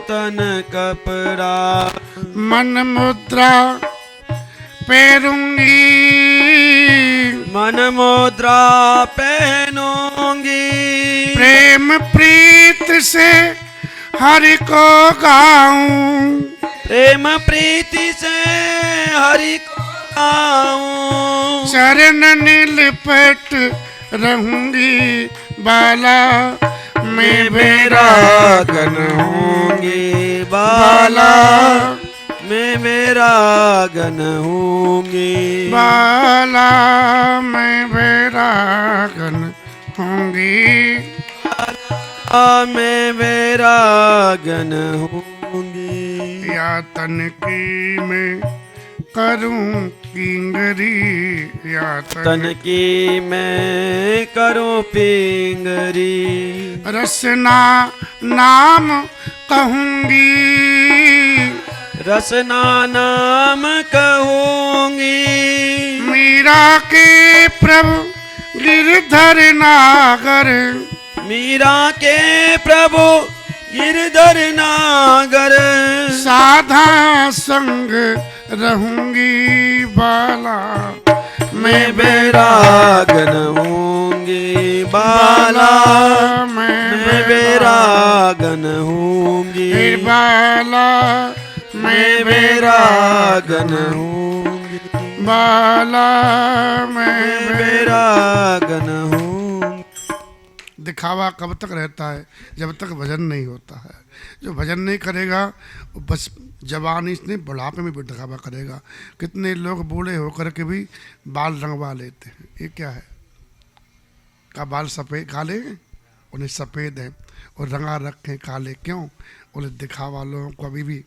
तन कपड़ा, मन मुद्रा पहनूंगी, मन मुद्रा पहनूंगी, प्रेम प्रीत से हरि को गाऊं, प्रेम प्रीति से हरि को गाऊं, चरण नीलपट रहूंगी, बाला मैं वैरागन होंगी, बाला मैं वैरागन होंगी, बाला मैं वैरागन होंगी। मैं वैरागन होंगी। या तन की मैं करूं किंगरी, या तन की मैं करूं पिंगरी। रसना नाम कहूंगी, रसना नाम कहूंगी। मीरा के प्रभु गिरधर नागर, मीरा के प्रभु गिरधर नागर। साधा संग रहूंगी बाला, मैं वैरागन होंगी बाला। मैं वैरागन होंगी बाला, मैं वैरागन होंगी बाला, मैं वैरागन होंगी। दिखावा कब तक रहता है? जब तक भजन नहीं होता है। जो भजन नहीं करेगा वो बस जवानी से नहीं, बुढ़ापे में भी दिखावा करेगा। कितने लोग बूढ़े होकर के भी बाल रंगवा लेते हैं। ये क्या है? का बाल सफ़ेद काले हैं, उन्हें सफ़ेद है और रंगा रखे काले क्यों? उन्हें दिखावा लोगों को अभी भी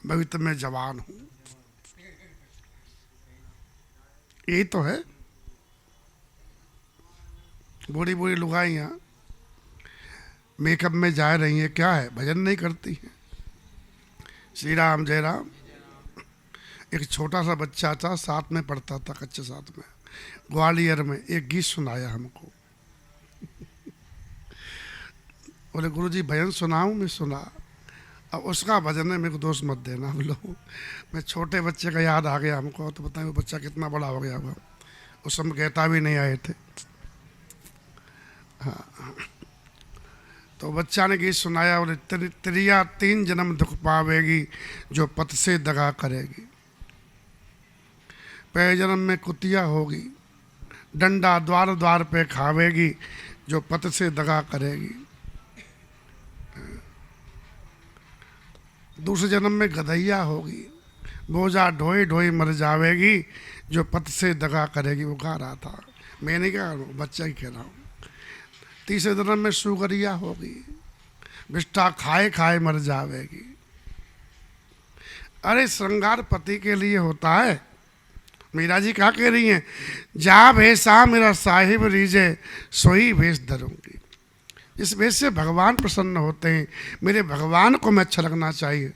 मैं तो मैं जवान हूँ, यही तो है। बूढ़ी बूढ़ी लुगाइयाँ मेकअप में जा रही हैं, क्या है? भजन नहीं करती हैं। श्री राम जय राम। एक छोटा सा बच्चा था, साथ में पढ़ता था, कच्चे साथ में, ग्वालियर में। एक गीत सुनाया हमको। बोले गुरुजी भजन सुनाऊं? मैं सुना। अब उसका भजन है, मेरे को दोष मत देना बोलो। मैं छोटे बच्चे का याद आ गया हमको, तो बताएं वो बच्चा कितना बड़ा हो गया होगा। उस समय कहता भी नहीं आए थे। हाँ, तो बच्चा ने गीत सुनाया, बोले त्रिया 3 जन्म दुख पावेगी जो पत से दगा करेगी। पहले जन्म में कुतिया होगी, डंडा द्वार द्वार पे खावेगी जो पत से दगा करेगी। दूसरे जन्म में गधैया होगी, बोझा ढोई ढोई मर जावेगी जो पत से दगा करेगी। वो गा रहा था, मैं नहीं कह रहा हूँ, बच्चा ही कह रहा हूँ। तीसरे जन्म में सुगरिया होगी, बिष्टा खाए खाए मर जावेगी। अरे श्रृंगार पति के लिए होता है। मीरा जी क्या कह रही हैं? जा भेसा मेरा साहिब रीजे सोई भेष धरूंगी। इस भेष से भगवान प्रसन्न होते हैं। मेरे भगवान को मैं अच्छा लगना चाहिए,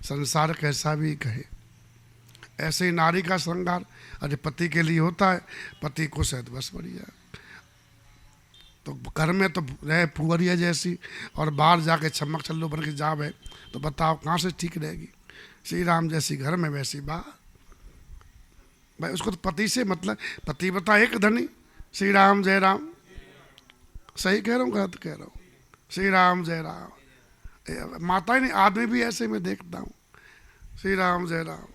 संसार कैसा भी कहे। ऐसे ही नारी का श्रृंगार अरे पति के लिए होता है। पति को शायद बस बढ़िया, तो घर में तो रहे पुअरिया जैसी और बाहर जाके छमक छल्लू बन के जावे, तो बताओ कहाँ से ठीक रहेगी? श्री राम जैसी घर में वैसी बाहर। भाई उसको तो पति से मतलब, पति बता एक धनी। श्री राम जय राम। सही कह रहा हूँ गलत कह रहा हूँ? श्री राम जय राम। माता ही नहीं, आदमी भी ऐसे में देखता हूँ। श्री राम जय राम।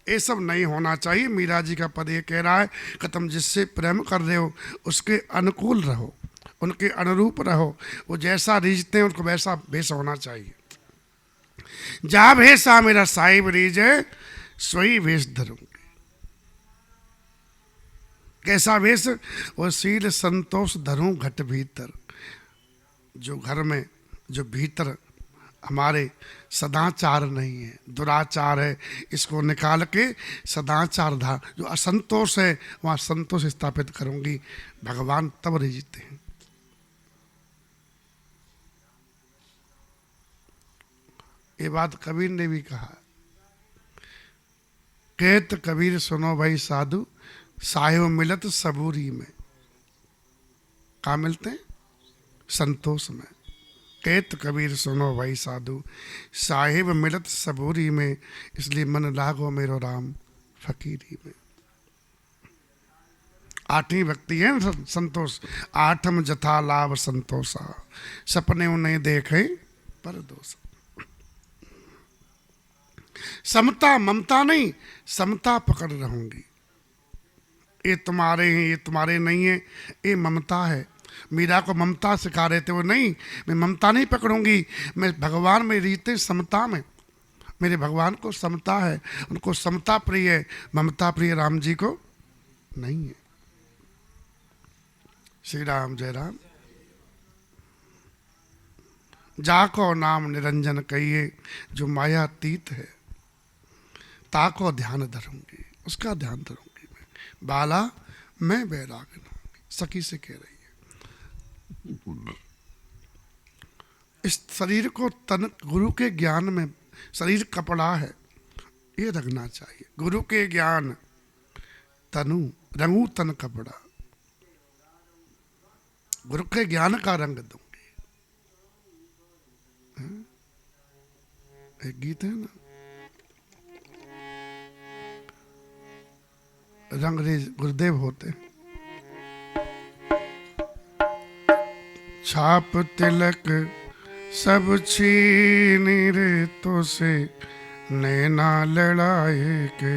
ये सब नहीं होना चाहिए। मीरा जी का पद ये कह रहा है कि तुम जिससे प्रेम कर रहे हो उसके अनुकूल रहो, उनके अनुरूप रहो। वो जैसा रीझते हैं उनको वैसा भेष होना चाहिए। जा भेषा मेरा साहिब रीझे सोई भेष धरूंगी। कैसा भेष? वो शील संतोष धरूं घट भीतर। जो घर में जो भीतर हमारे सदाचार नहीं है, दुराचार है, इसको निकाल के सदाचार धा। जो असंतोष है वहाँ संतोष स्थापित करूंगी। भगवान तब रिझते हैं। ये बात कबीर ने भी कहा। कहत कबीर सुनो भाई साधु, साहिब मिलत सबूरी में। कहाँ मिलते हैं? संतोष में। कहत कबीर सुनो भाई साधु, साहिब मिलत सबूरी में, इसलिए मन लागो मेरो राम फकीरी में। 8वीं भक्ति है ना संतोष। 8म जथा लाभ संतोषा, सपने उन्हें देखे पर दोष। समता ममता नहीं, समता पकड़ रहूंगी। ये तुम्हारे हैं, ये तुम्हारे नहीं है, ये ममता है। मीरा को ममता सिखा रहे थे वो, नहीं मैं ममता नहीं पकड़ूंगी। मैं भगवान में रीते समता में, मेरे भगवान को समता है, उनको समता प्रिय है, ममता प्रिय राम जी को नहीं है। श्री राम जय राम। जाको नाम निरंजन कहिए, जो माया अतीत है, ताको ध्यान धरूंगी, उसका ध्यान धरूंगी मैं। बाला मैं बैरागन हूँ, सखी से कह रही है। इस शरीर को तन गुरु के ज्ञान में, शरीर कपड़ा है ये रखना चाहिए। गुरु के ज्ञान तनु रंगू तन कपड़ा, गुरु के ज्ञान का रंग दूंगी। एक गीत है ना, रंगरेज गुरुदेव होते, छाप तिलक सब छीन रे तो से नैना लड़ाए के,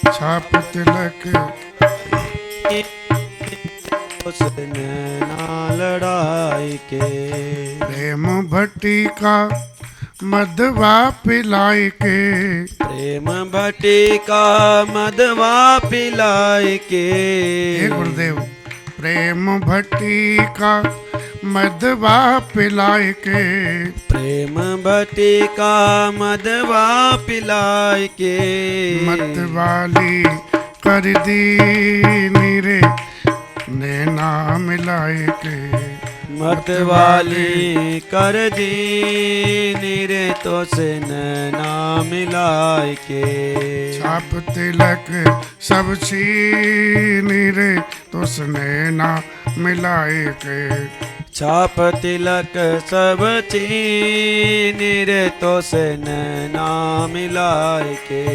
छाप तिलक उस नैना लड़ाई के, प्रेम भट्टी का मधवा पिलाए के, प्रेम भट्टी का मधवा पिलाए के। हे गुरुदेव, प्रेम भट्टी का मधवा पिलाए के, प्रेम भट्टी का मधवा पिलाए के, मत वाली कर दी नीरे नैना मिलाए के, मत वाली कर दी नीरे तो से नैना मिलाए के, छाप तिलक सब छीन रे तो से नैना मिलाए के, छाप तिलक सब छीन रे तो से नैना मिलाए के,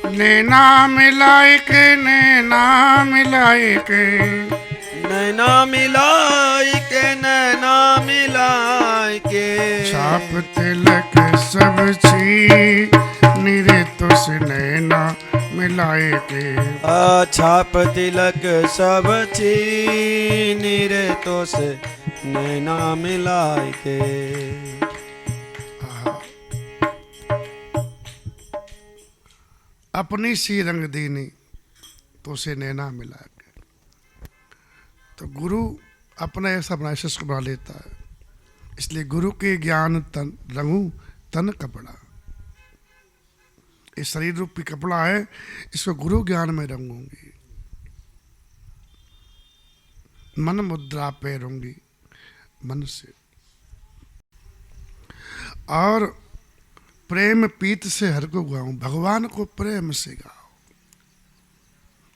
नैना मिलाए के, नैना मिलाए के, नैना मिलाए के, नैना मिलाए के, छाप तिलक सब छीन रे तो से नैना मिलाए के, छाप तिलक सब छीन रे तो से नैना मिलाए के। अपनी सी रंग दीनी तो से नैना मिला के। तो गुरु अपना ऐसा अपना शिष्य बना लेता है, इसलिए गुरु के ज्ञान तन रंगू तन कपड़ा। ये शरीर रूपी कपड़ा है, इसको गुरु ज्ञान में रंगूंगी, मन मुद्रा पैरूंगी मन से, और प्रेम पीत से हर को गाऊं, भगवान को प्रेम से गाओ,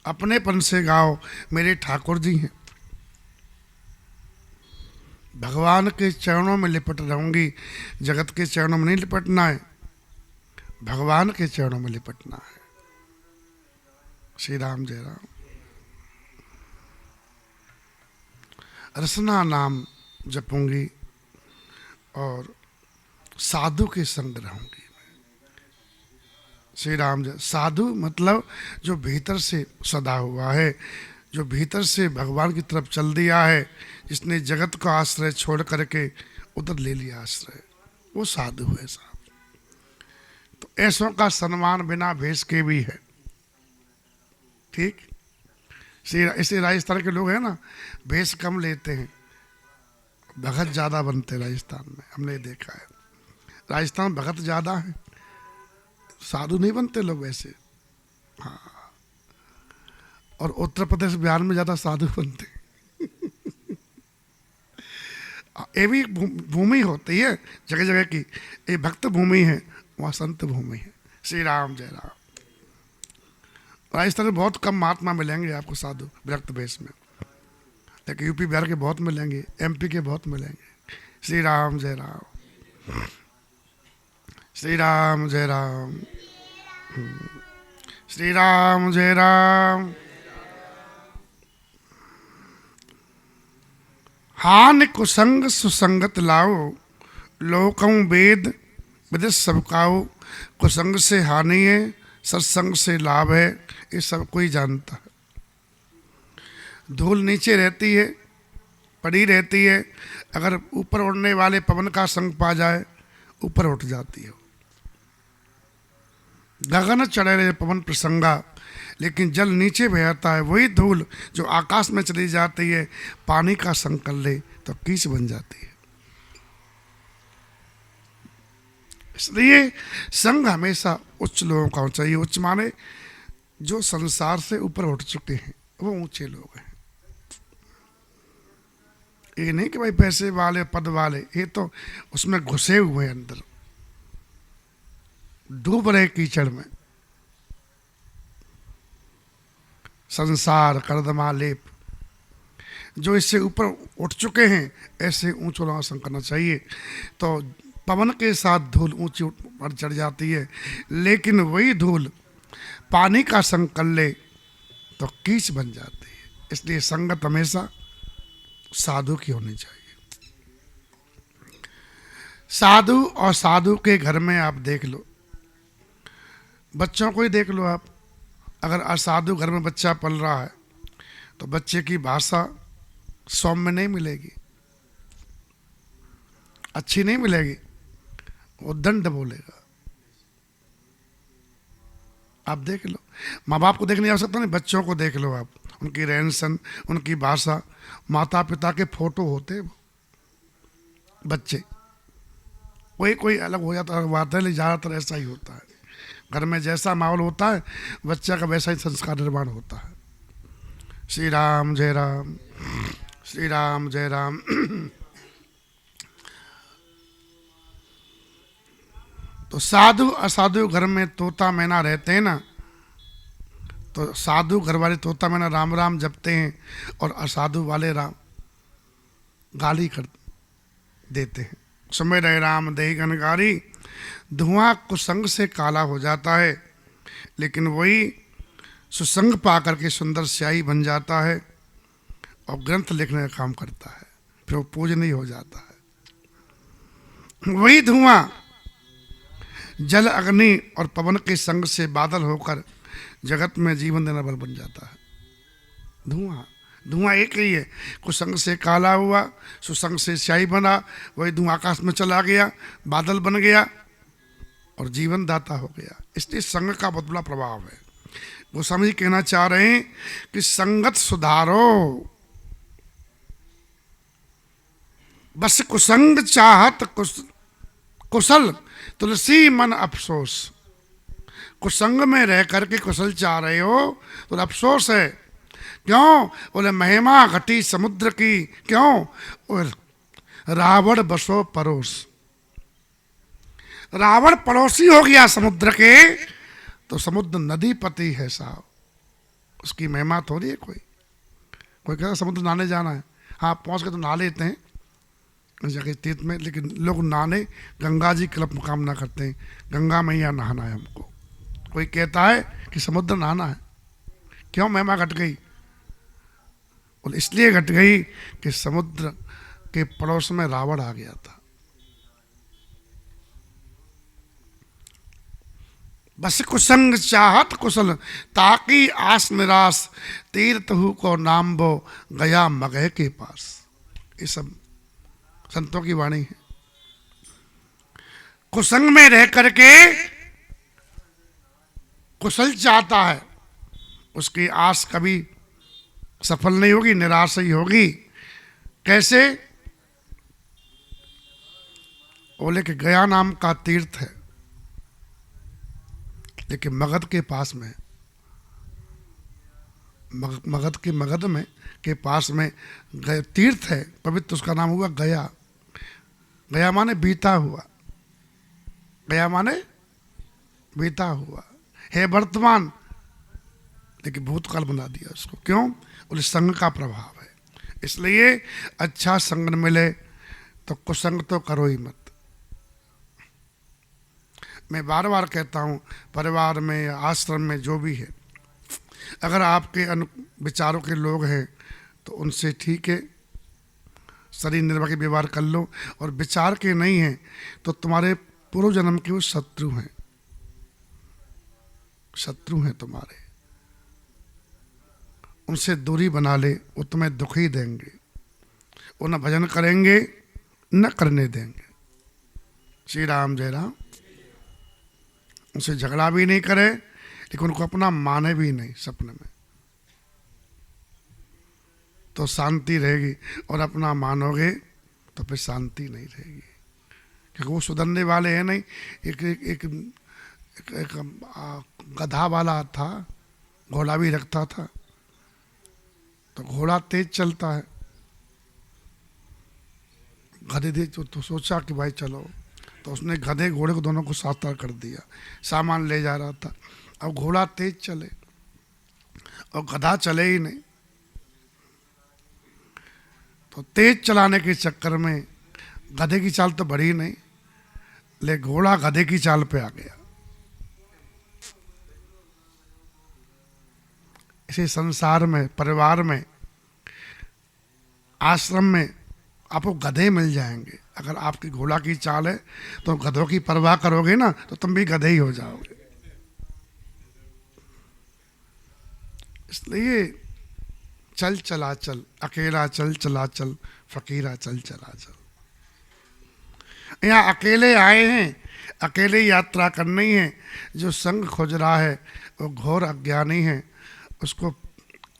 अपनेपन से गाओ। मेरे ठाकुर जी हैं, भगवान के चरणों में लिपट रहूंगी, जगत के चरणों में नहीं लिपटना है, भगवान के चरणों में लिपटना है। श्री राम जय राम। रसना नाम जपूंगी और साधु के संग रहूंगी। श्री राम जय। साधु मतलब जो भीतर से सदा हुआ है, जो भीतर से भगवान की तरफ चल दिया है, जिसने जगत को आश्रय छोड़ करके उधर ले लिया आश्रय, वो साधु है साहब। तो ऐसों का सम्मान बिना भेष के भी है, ठीक। इसे राजस्थान के लोग हैं ना, भेष कम लेते हैं, भगत ज्यादा बनते हैं राजस्थान में, हमने देखा है। राजस्थान में भगत ज्यादा है, साधु नहीं बनते लोग वैसे। हाँ, और उत्तर प्रदेश बिहार में ज्यादा साधु बनते हैं। ये भी भूमि होती है जगह जगह की, ये भक्त भूमि है, वहाँ संत भूमि है। श्री राम जय राम। राजस्थान में बहुत कम महात्मा मिलेंगे आपको साधु विरक्त भेष में, लेकिन यूपी बिहार के बहुत मिलेंगे, एमपी के बहुत मिलेंगे। श्री राम जय राम। श्री राम जय राम। श्री राम जय राम। हान कुसंग सुसंगत लाओ, लोकं वेद विदित सबकाओ। कुसंग से हानि है, सत्संग से लाभ है, ये सब कोई जानता है। धूल नीचे रहती है, पड़ी रहती है, अगर ऊपर उड़ने वाले पवन का संग पा जाए ऊपर उठ जाती है। गगन चढ़े रहे पवन प्रसंगा, लेकिन जल नीचे बहता है, वही धूल जो आकाश में चली जाती है, पानी का संग कर ले तो कीच बन जाती है। इसलिए संग हमेशा उच्च लोगों का होना चाहिए। उच्च माने जो संसार से ऊपर उठ चुके हैं, वो ऊंचे लोग हैं। ये नहीं कि भाई पैसे वाले पद वाले, ये तो उसमें घुसे हुए हैं, अंदर डूब रहे कीचड़ में। संसार कर्दमा लेप, जो इससे ऊपर उठ चुके हैं, ऐसे ऊंचों लोगों का संग करना चाहिए। तो पवन के साथ धूल ऊंची पर चढ़ जाती है, लेकिन वही धूल पानी का संग कर ले तो कीच बन जाती है। इसलिए संगत हमेशा साधु की होनी चाहिए। साधु और साधु के घर में आप देख लो, बच्चों को ही देख लो आप। अगर असाधु घर में बच्चा पल रहा है तो बच्चे की भाषा सौम्य नहीं मिलेगी, अच्छी नहीं मिलेगी, वो दंड बोलेगा। आप देख लो, माँ बाप को देखने की आवश्यकता नहीं, बच्चों को देख लो आप, उनकी रहन सहन, उनकी भाषा, माता पिता के फोटो होते वो बच्चे, कोई कोई अलग हो जाता है बात है, लेकिन ज़्यादातर ऐसा ही होता है। घर में जैसा माहौल होता है, बच्चा का वैसा ही संस्कार निर्माण होता है। श्री राम जय राम, श्री राम जय राम। तो साधु असाधु घर में तोता मैना रहते हैं ना, तो साधु घर वाले तोता मैना राम राम जपते हैं और असाधु वाले राम गाली कर देते हैं। समय रहे राम देहि गनगारी, धुआं कुसंग से काला हो जाता है, लेकिन वही सुसंग पा करके सुंदर स्याही बन जाता है और ग्रंथ लिखने का काम करता है, फिर वो पूजनीय हो जाता है। वही धुआं जल अग्नि और पवन के संग से बादल होकर जगत में जीवन देना बल बन जाता है। धुआं धुआं एक ही है, कुसंग से काला हुआ, सुसंग से स्याही बना, वही धुआं आकाश में चला गया, बादल बन गया और जीवन दाता हो गया। इसलिए संग का बहुत बड़ा प्रभाव है। गोस्वामी जी कहना चाह रहे हैं कि संगत सुधारो, बस कुसंग चाहत कुशल तुलसी मन अफसोस। कुसंग में रह करके कुशल चाह रहे हो तो अफसोस है। क्यों? बोले महिमा घटी समुद्र की, क्यों? रावण बसो परोस। रावण पड़ोसी हो गया समुद्र के, तो समुद्र नदी पति है साहब, उसकी महिमा थोड़ी है। कोई कहता समुद्र नहाने जाना है, हाँ पहुंच के तो नहा लेते हैं जाके तीर्थ में, लेकिन लोग नहाने गंगा जी की कामना करते हैं, गंगा मैया नहाना है हमको। कोई कहता है कि समुद्र नहाना है, क्यों महिमा घट गई? बोले इसलिए घट गई कि समुद्र के पड़ोस में रावण आ गया था। बस कुसंग चाहत कुशल, ताकि आस निराश, तीर्थ हु को नाम बो गया मगह के पास। ये सब संतों की वाणी है। कुसंग में रह करके कुशल चाहता है, उसकी आस कभी सफल नहीं होगी, निराश ही होगी। कैसे? बोले कि गया नाम का तीर्थ है, लेकिन मगध के पास में, मगध में के पास में तीर्थ है पवित्र, उसका नाम हुआ गया। गया माने बीता हुआ, गया माने बीता हुआ है वर्तमान, लेकिन भूतकाल बना दिया उसको। क्यों? बोले संग का प्रभाव है। इसलिए अच्छा संग न मिले तो कुसंग तो करो ही मत। मैं बार बार कहता हूँ, परिवार में या आश्रम में जो भी है, अगर आपके विचारों के लोग हैं तो उनसे ठीक है, शरीर निर्वाह के व्यवहार कर लो, और विचार के नहीं हैं तो तुम्हारे पूर्व जन्म के वो शत्रु हैं, शत्रु हैं तुम्हारे, उनसे दूरी बना ले। वो तुम्हें दुख ही देंगे, वो न भजन करेंगे न करने देंगे। श्री राम जय राम। उनसे झगड़ा भी नहीं करे, लेकिन उनको अपना माने भी नहीं सपने में, तो शांति रहेगी। और अपना मानोगे तो फिर शांति नहीं रहेगी, क्योंकि वो सुधरने वाले हैं नहीं। एक एक, एक, एक, एक गधा वाला था, घोड़ा भी रखता था, तो घोड़ा तेज चलता है, गधे दे तो सोचा कि भाई चलो, तो उसने गधे घोड़े को दोनों को साथ कर दिया, सामान ले जा रहा था। अब घोड़ा तेज चले और गधा चले ही नहीं, तो तेज चलाने के चक्कर में गधे की चाल तो बढ़ी नहीं, ले घोड़ा गधे की चाल पे आ गया। इसे संसार में, परिवार में, आश्रम में आपको गधे मिल जाएंगे। अगर आपकी घोड़ा की चाल है तो गधों की परवाह करोगे ना, तो तुम भी गधे ही हो जाओगे। इसलिए चल चला चल, अकेला चल चला चल, फकीरा चल चला चल। यहाँ अकेले आए हैं, अकेले यात्रा करनी है। जो संग खोज रहा है वो घोर अज्ञानी है, उसको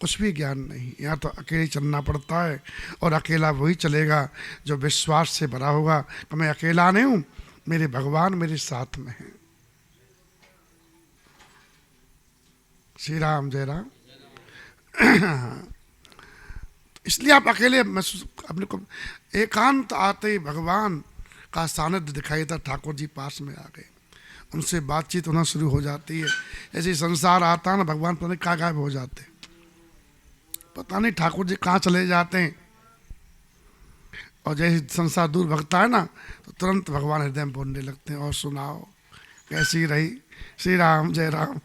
कुछ भी ज्ञान नहीं। यहाँ तो अकेले चलना पड़ता है, और अकेला वही चलेगा जो विश्वास से भरा होगा कि मैं अकेला नहीं हूँ, मेरे भगवान मेरे साथ में हैं। श्री राम जय राम। इसलिए आप अकेले महसूस अपने को, एकांत आते ही भगवान का सानिध्य दिखाई देता। ठाकुर जी पास में आ गए, उनसे बातचीत होना शुरू हो जाती है। ऐसे संसार आता है ना, भगवान पता नहीं कहाँ गायब हो जाते, पता नहीं ठाकुर जी कहाँ चले जाते हैं। और जैसे संसार दूर भगता है ना, तो तुरंत भगवान हृदय में बोलने लगते हैं, और सुनाओ कैसी रही। श्री राम जय राम।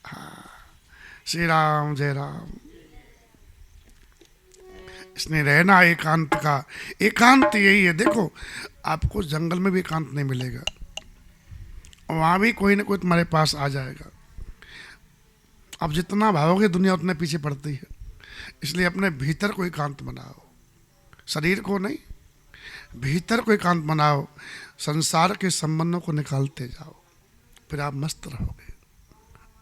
हाँ, श्री राम जय राम। इसने रहना एकांत का। एकांत यही है, देखो आपको जंगल में भी एकांत नहीं मिलेगा, वहां भी कोई ना कोई तुम्हारे पास आ जाएगा। आप जितना भागोगे दुनिया उतने पीछे पड़ती है। इसलिए अपने भीतर कोई एकांत बनाओ, शरीर को नहीं, भीतर कोई एकांत बनाओ। संसार के संबंधों को निकालते जाओ, फिर आप मस्त रहोगे।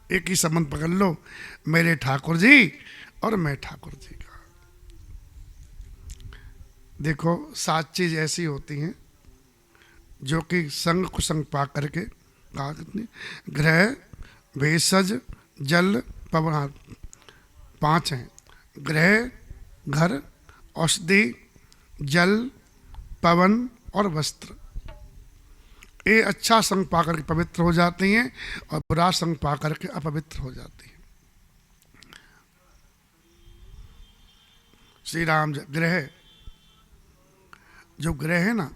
एक ही संबंध पकड़ लो, मेरे ठाकुर जी और मैं ठाकुर जी का। देखो 7 चीज ऐसी होती हैं जो कि संग कुसंग पा करके, कहा कितनी, ग्रह, भेषज, जल, पवन, 5 हैं। ग्रह, घर, औषधि, जल, पवन और वस्त्र। ये अच्छा संग पा करके पवित्र हो जाती हैं, और बुरा संग पा करके अपवित्र हो जाती हैं। श्री राम। ग्रह, जो ग्रह है ना,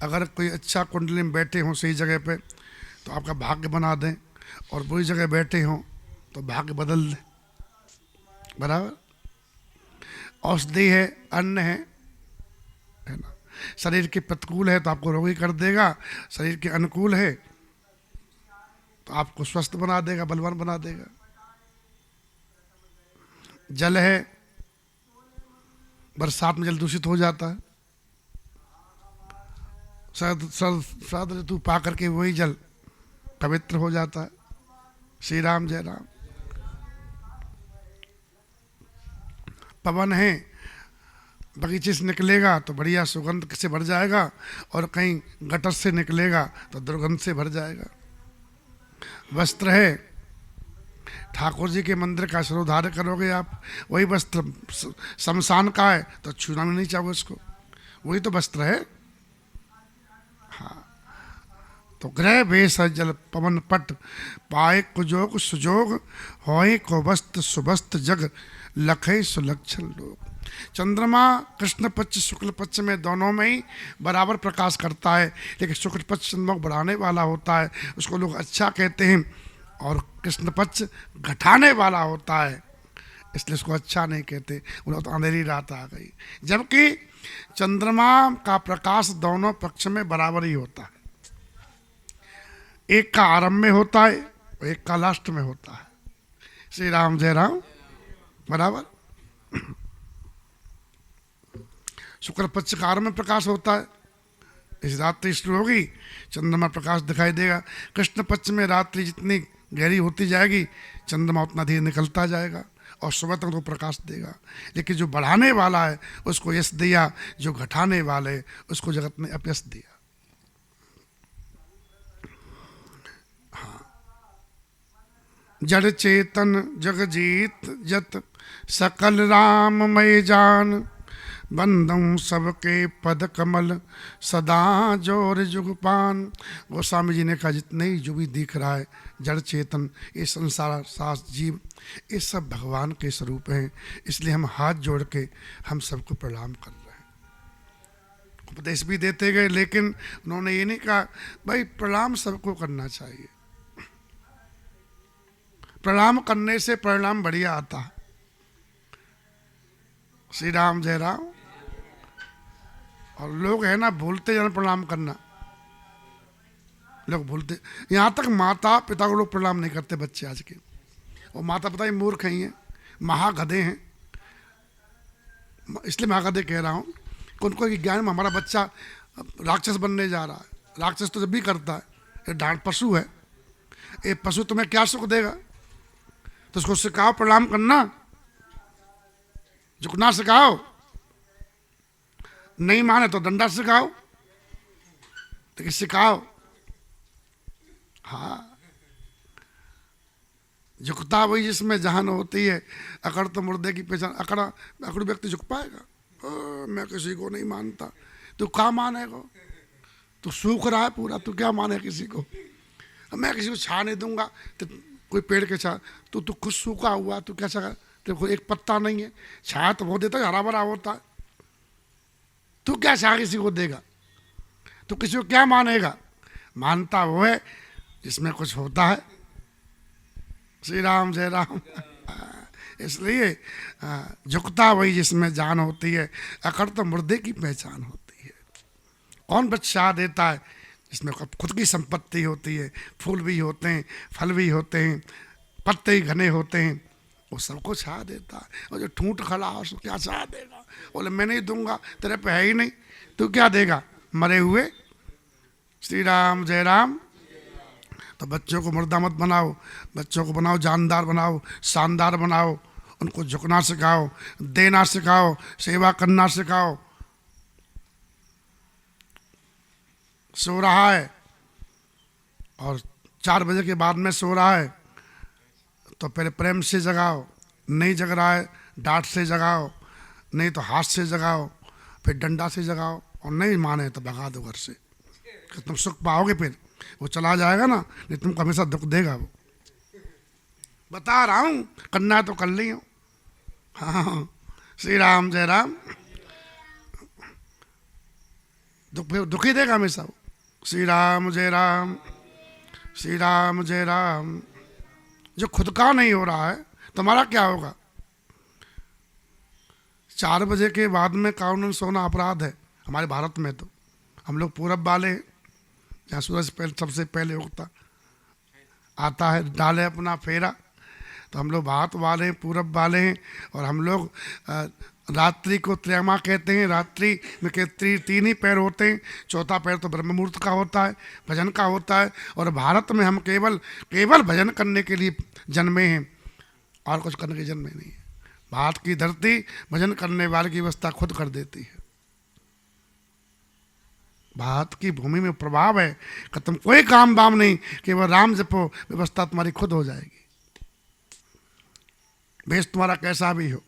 अगर कोई अच्छा कुंडली में बैठे हों सही जगह पे तो आपका भाग्य बना दें, और बुरी जगह बैठे हों तो भाग्य बदल दें, बराबर। औषधि है, अन्न है ना। शरीर के प्रतिकूल है तो आपको रोगी कर देगा, शरीर के अनुकूल है तो आपको स्वस्थ बना देगा, बलवान बना देगा। जल है, बरसात में जल दूषित हो जाता है, शरद ऋतु पा करके वही जल पवित्र हो जाता है। श्री राम जय राम। पवन है, बगीचे से निकलेगा तो बढ़िया सुगंध से भर जाएगा, और कहीं गटर से निकलेगा तो दुर्गंध से भर जाएगा। वस्त्र है, ठाकुर जी के मंदिर का सिरोधार्य करोगे आप, वही वस्त्र शमशान का है तो छूना भी नहीं चाहोगे उसको, वही तो वस्त्र है। हाँ, तो ग्रह, भेष, जल, पवन, पट, पाए कुजोग सुजोग, होए को वस्त्र सुवस्त्र जग, लखे सुलक्षण लोग। चंद्रमा कृष्ण पक्ष शुक्ल पक्ष में, दोनों में ही बराबर प्रकाश करता है, लेकिन शुक्ल पक्ष चंद्रमा को बढ़ाने वाला होता है, उसको लोग अच्छा कहते हैं, और कृष्ण पक्ष घटाने वाला होता है, इसलिए उसको अच्छा नहीं कहते, उन्हें तो अंधेरी रात आ गई। जबकि चंद्रमा का प्रकाश दोनों पक्ष में बराबर ही होता है, एक का आरंभ में होता है और एक का लास्ट में होता है। श्री राम जय राम, बराबर। शुक्ल पक्ष का आरंभ में प्रकाश होता है, इस रात्रि शुरू होगी चंद्रमा प्रकाश दिखाई देगा। कृष्ण पक्ष में रात्रि जितनी गहरी होती जाएगी, चंद्रमा उतना धीरे निकलता जाएगा और सुबह तक तो प्रकाश देगा। लेकिन जो बढ़ाने वाला है उसको यश दिया, जो घटाने वाले उसको जगत ने अपयश दिया। जड़ चेतन जगजीत जत सकल राम मय जान, बंदम सबके पद कमल सदा जोर जुगपान। गोस्वामी जी ने कहा जितने ही जो भी दिख रहा है जड़ चेतन, ये संसार सास जीव, ये सब भगवान के स्वरूप हैं। इसलिए हम हाथ जोड़ के हम सबको प्रणाम कर रहे हैं। उपदेश भी देते गए, लेकिन उन्होंने ये नहीं कहा भाई प्रणाम सबको करना चाहिए। प्रणाम करने से परिणाम बढ़िया आता है। श्री राम जय राम। और लोग है ना भूलते जाना प्रणाम करना, लोग भूलते, यहाँ तक माता पिता को लोग प्रणाम नहीं करते बच्चे आज के। और माता पिता ही मूर्ख ही हैं, महागधे हैं। इसलिए महागधे कह रहा हूँ कि उनको ज्ञान में हमारा बच्चा राक्षस बनने जा रहा है। राक्षस तो जब भी करता है, ये डांट पशु है, ये पशु तुम्हें क्या सुख देगा? तो उसको सिखाओ प्रणाम करना, झुकना सिखाओ, नहीं माने तो डंडा सिखाओ, लेकिन सिखाओ। हाँ, झुकता वही जिसमें जहान होती है, अकड़ तो मुर्दे की पहचान। अकड़ व्यक्ति झुक पाएगा? मैं किसी को नहीं मानता। तू क्या मानेगा? तू सूख रहा है पूरा, तू क्या माने किसी को? मैं किसी को छा नहीं दूंगा, तो कोई पेड़ के छा, तू खुद सूखा हुआ, तू कैसा? देखो एक पत्ता नहीं है, छाया तो बहुत देता है, हरा भरा होता है। तू क्या छाया किसी को देगा? तू किसी को क्या मानेगा? मानता वो है जिसमें कुछ होता है। श्री राम जय राम। इसलिए झुकता वही जिसमें जान होती है, अकड़ तो मुर्दे की पहचान होती है। कौन बच्चा देता है? जिसमें खुद की संपत्ति होती है, फूल भी होते हैं, फल भी होते हैं, पत्ते ही घने होते हैं, वो सबको छा देता है। और जो ठूंठ खड़ा हो उसको क्या छा देगा? बोले मैं नहीं दूंगा, तेरे पे है ही नहीं, तू क्या देगा? मरे हुए। श्री राम जय राम। तो बच्चों को मुर्दा मत बनाओ, बच्चों को बनाओ जानदार बनाओ, शानदार बनाओ, उनको झुकना सिखाओ, देना सिखाओ, सेवा करना सिखाओ। सो रहा है और 4 बजे के बाद में सो रहा है, तो पहले प्रेम से जगाओ, नहीं जग रहा है डांट से जगाओ, नहीं तो हाथ से जगाओ, फिर डंडा से जगाओ, और नहीं माने तो भगा दो घर से। कि तुम सुख पाओगे, फिर वो चला जाएगा ना, नहीं तुमको हमेशा दुख देगा वो। बता रहा हूँ, करना है तो कर ली हो। हाँ, श्री राम जय राम। दुख ही देगा हमेशा वो। श्री राम जय राम, श्री राम जय राम। जो खुद का नहीं हो रहा है तुम्हारा क्या होगा? 4 बजे के बाद में कानून सोना अपराध है हमारे भारत में। तो हम लोग पूरब वाले, जहाँ सूरज सबसे पहले उगता आता है, डाले अपना फेरा, तो हम लोग भारत वाले हैं, पूरब वाले हैं। और हम लोग रात्रि को त्रयमा कहते हैं। रात्रि में के 3 ही पैर होते हैं, चौथा पैर तो ब्रह्म मुहूर्त का होता है, भजन का होता है। और भारत में हम केवल भजन करने के लिए जन्मे हैं, और कुछ करने के जन्मे नहीं है। भारत की धरती भजन करने वाले की व्यवस्था खुद कर देती है। भारत की भूमि में प्रभाव है कि तुम कोई काम वाम नहीं, केवल राम जपो, व्यवस्था तुम्हारी खुद हो जाएगी, भेष तुम्हारा कैसा भी हो।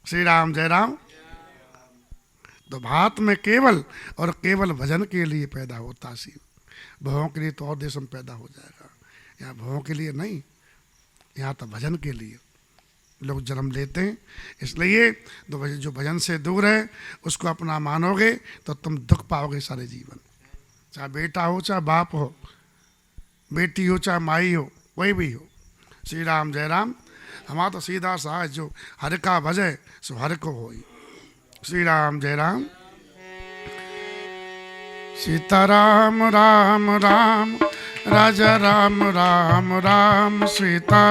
श्री राम जय राम। तो भारत में केवल और केवल भजन के लिए पैदा होता शिव। भवों के लिए तो और देश में पैदा हो जाएगा, यहाँ भवों के लिए नहीं, यहाँ तो भजन के लिए लोग जन्म लेते हैं। इसलिए तो जो भजन से दूर है उसको अपना मानोगे तो तुम दुख पाओगे सारे जीवन। चाहे बेटा हो, चाहे बाप हो, बेटी हो, चाहे माई हो, कोई भी हो। श्री राम जय राम। हमारा तो सीधा सा है, जो हर का भजे सो हर को होई। श्री राम जय राम। सीता राम राम राम, राजा राम राम राम, सीता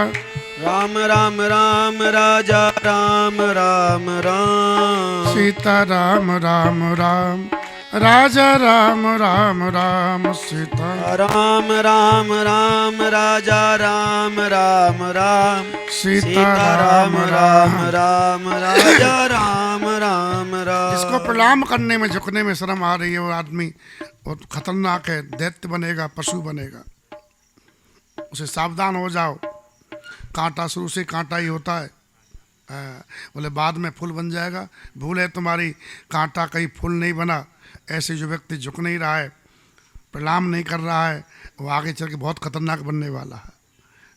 राम राम राम, राजा राम राम राम, सीता राम राम राम, राजा राम राम राम सीता राम राम राम राजा राम राम राम सीता राम राम राम राजा राम राम राम। जिसको प्रणाम करने में झुकने में शर्म आ रही है वो आदमी बहुत खतरनाक है, दैत्य बनेगा, पशु बनेगा। उसे सावधान हो जाओ, कांटा शुरू से कांटा ही होता है। बोले बाद में फूल बन जाएगा। भूल है तुम्हारी, कांटा कहीं फूल नहीं बना। ऐसे जो व्यक्ति झुक नहीं रहा है, प्रणाम नहीं कर रहा है, वो आगे चल के बहुत खतरनाक बनने वाला है।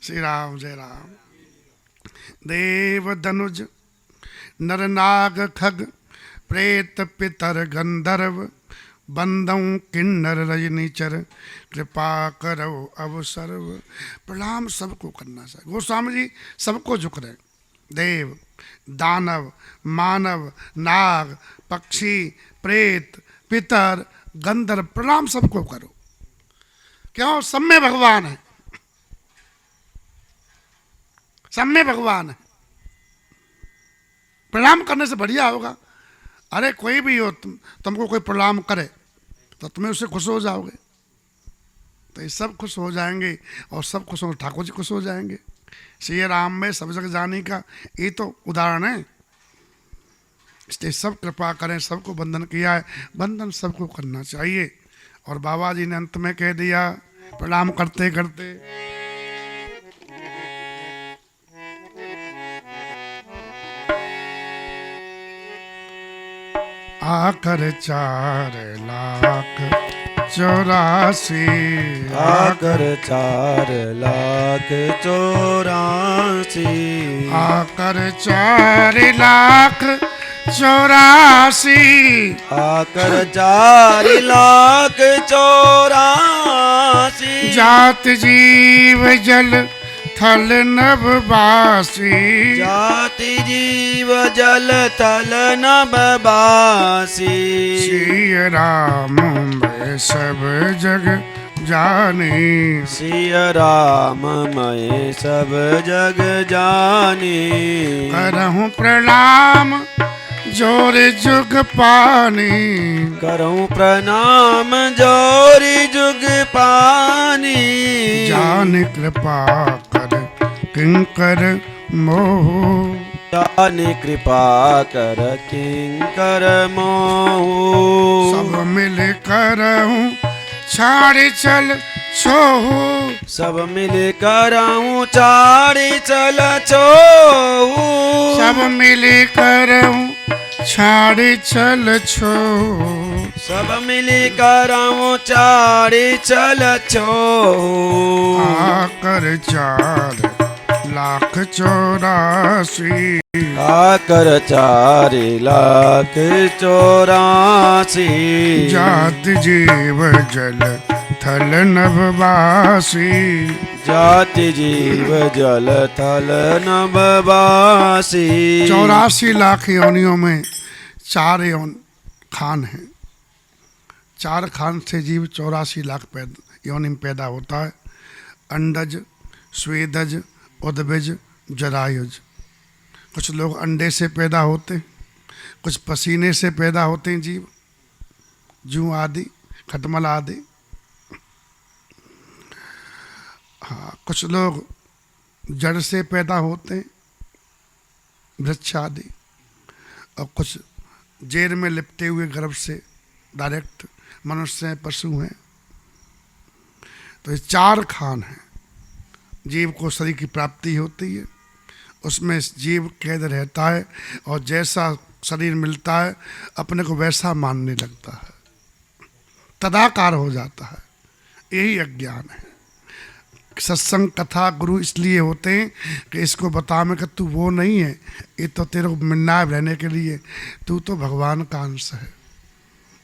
श्री राम जय राम। देव धनुज नर नाग खग प्रेत पितर गंधर्व बंदों किन्नर रजनीचर कृपा करो अब सर्व। प्रणाम सबको करना चाहिए। गोस्वामी जी सबको झुक रहे, देव दानव मानव नाग पक्षी प्रेत पितर गंधर्व, प्रणाम सबको करो। क्यों? सब में भगवान है, सब में भगवान है। प्रणाम करने से बढ़िया होगा। अरे कोई भी हो, तुमको कोई प्रणाम करे तो तुम्हें उससे खुश हो जाओगे, तो ये सब खुश हो जाएंगे और सब खुश हो, ठाकुर जी खुश हो जाएंगे। श्री राम में सब जगह जाने का ये तो उदाहरण है। इसलिए सब कृपा करें, सबको बंधन किया है, बंधन सबको करना चाहिए। और बाबा जी ने अंत में कह दिया प्रणाम करते करते, आकर 4,84,000 आकर 4,84,000 आकर 4,84,000 आकर 4,84,000 जात जीव जल थल नभवासी जाति जीव जल थल नभवासी श्री राम मैं सब जग जाने सिय राम मैं सब जग जाने करहूँ प्रणाम जोर जुग पानी करऊं प्रणाम जोरी जुग पानी जान कृपा कर किंकर मोह जाने कृपा कर किंकर मोह सब मिल करहूँ छाड़ चल छोहू सब मिल कराऊं चारी चल छो सब मिल करहूँ छाड़ चल छो सब मिल कराऊं चारी चल छो आकर 4,84,000 आकर 4,84,000 जात जीव जल थल नभवासी जाति जीव जल थल नभवासी 84 लाख योनियों में 4 खान हैं। 4 खान से जीव 84 लाख योनि में पैदा होता है। अंडज स्वेदज उद्भिज जरायुज। कुछ लोग अंडे से पैदा होते हैं, कुछ पसीने से पैदा होते हैं जीव, जूं आदि खटमल आदि। हाँ, कुछ लोग जड़ से पैदा होते हैं, वृक्ष आदि, और कुछ जेर में लिपटे हुए गर्भ से डायरेक्ट मनुष्य हैं, पशु हैं। तो ये 4 खान हैं। जीव को शरीर की प्राप्ति होती है, उसमें जीव कैद रहता है और जैसा शरीर मिलता है अपने को वैसा मानने लगता है, तदाकार हो जाता है। यही अज्ञान है। सत्संग कथा गुरु इसलिए होते हैं कि इसको बता में कि तू वो नहीं है, ये तो तेरे को मिलना है रहने के लिए, तू तो भगवान का अंश है।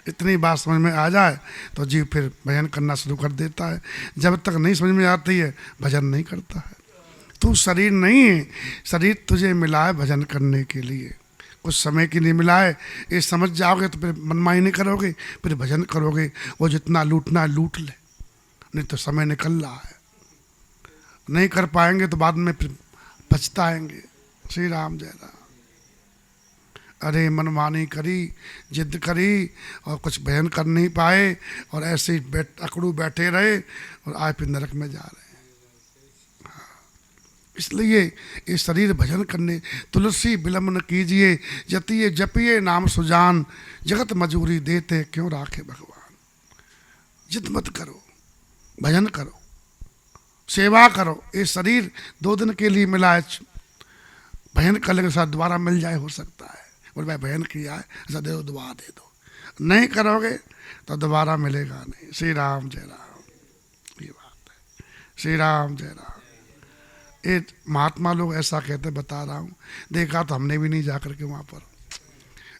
इतनी बात समझ में आ जाए तो जीव फिर भजन करना शुरू कर देता है। जब तक नहीं समझ में आती है भजन नहीं करता है। तू शरीर नहीं है, शरीर तुझे मिला है भजन करने के लिए, कुछ समय के लिए मिला है। ये समझ जाओगे तो फिर मनमानी नहीं करोगे, फिर भजन करोगे। वो जितना लूटना है लूट ले, नहीं तो समय निकल रहा है, नहीं कर पाएंगे तो बाद में फिर पछताएंगे। श्री राम जय राम। अरे मनमानी करी, जिद करी और कुछ भजन कर नहीं पाए और ऐसे ही अकड़ू बैठे रहे और आज फिर नरक में जा रहे हैं। इसलिए ये शरीर भजन करने, तुलसी विलम्ब न कीजिए, जतिये जपिए नाम सुजान, जगत मजूरी देते क्यों राखे भगवान। जिद मत करो, भजन करो, सेवा करो। ये शरीर 2 दिन के लिए मिला है, भजन करने के साथ दोबारा मिल जाए, हो सकता है। बोले भाई भजन किया है, ऐसा दे दो, दुआ दे दो। नहीं करोगे तो दोबारा मिलेगा नहीं। श्री राम जय राम, ये बात है। श्री राम जय राम। ये महात्मा लोग ऐसा कहते, बता रहा हूँ, देखा तो हमने भी नहीं जा करके वहाँ पर,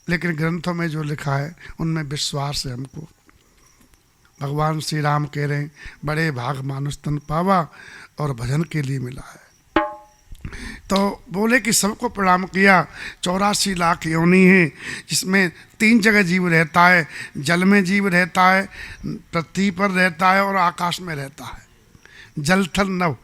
लेकिन ग्रंथों में जो लिखा है उनमें विश्वास है हमको। भगवान श्री राम कह रहे हैं, बड़े भाग मानुष तन पावा और भजन के लिए मिला है। तो बोले कि सबको प्रणाम किया। 84 लाख योनि है, जिसमें 3 जगह जीव रहता है। जल में जीव रहता है, पृथ्वी पर रहता है और आकाश में रहता है। जल थल नव,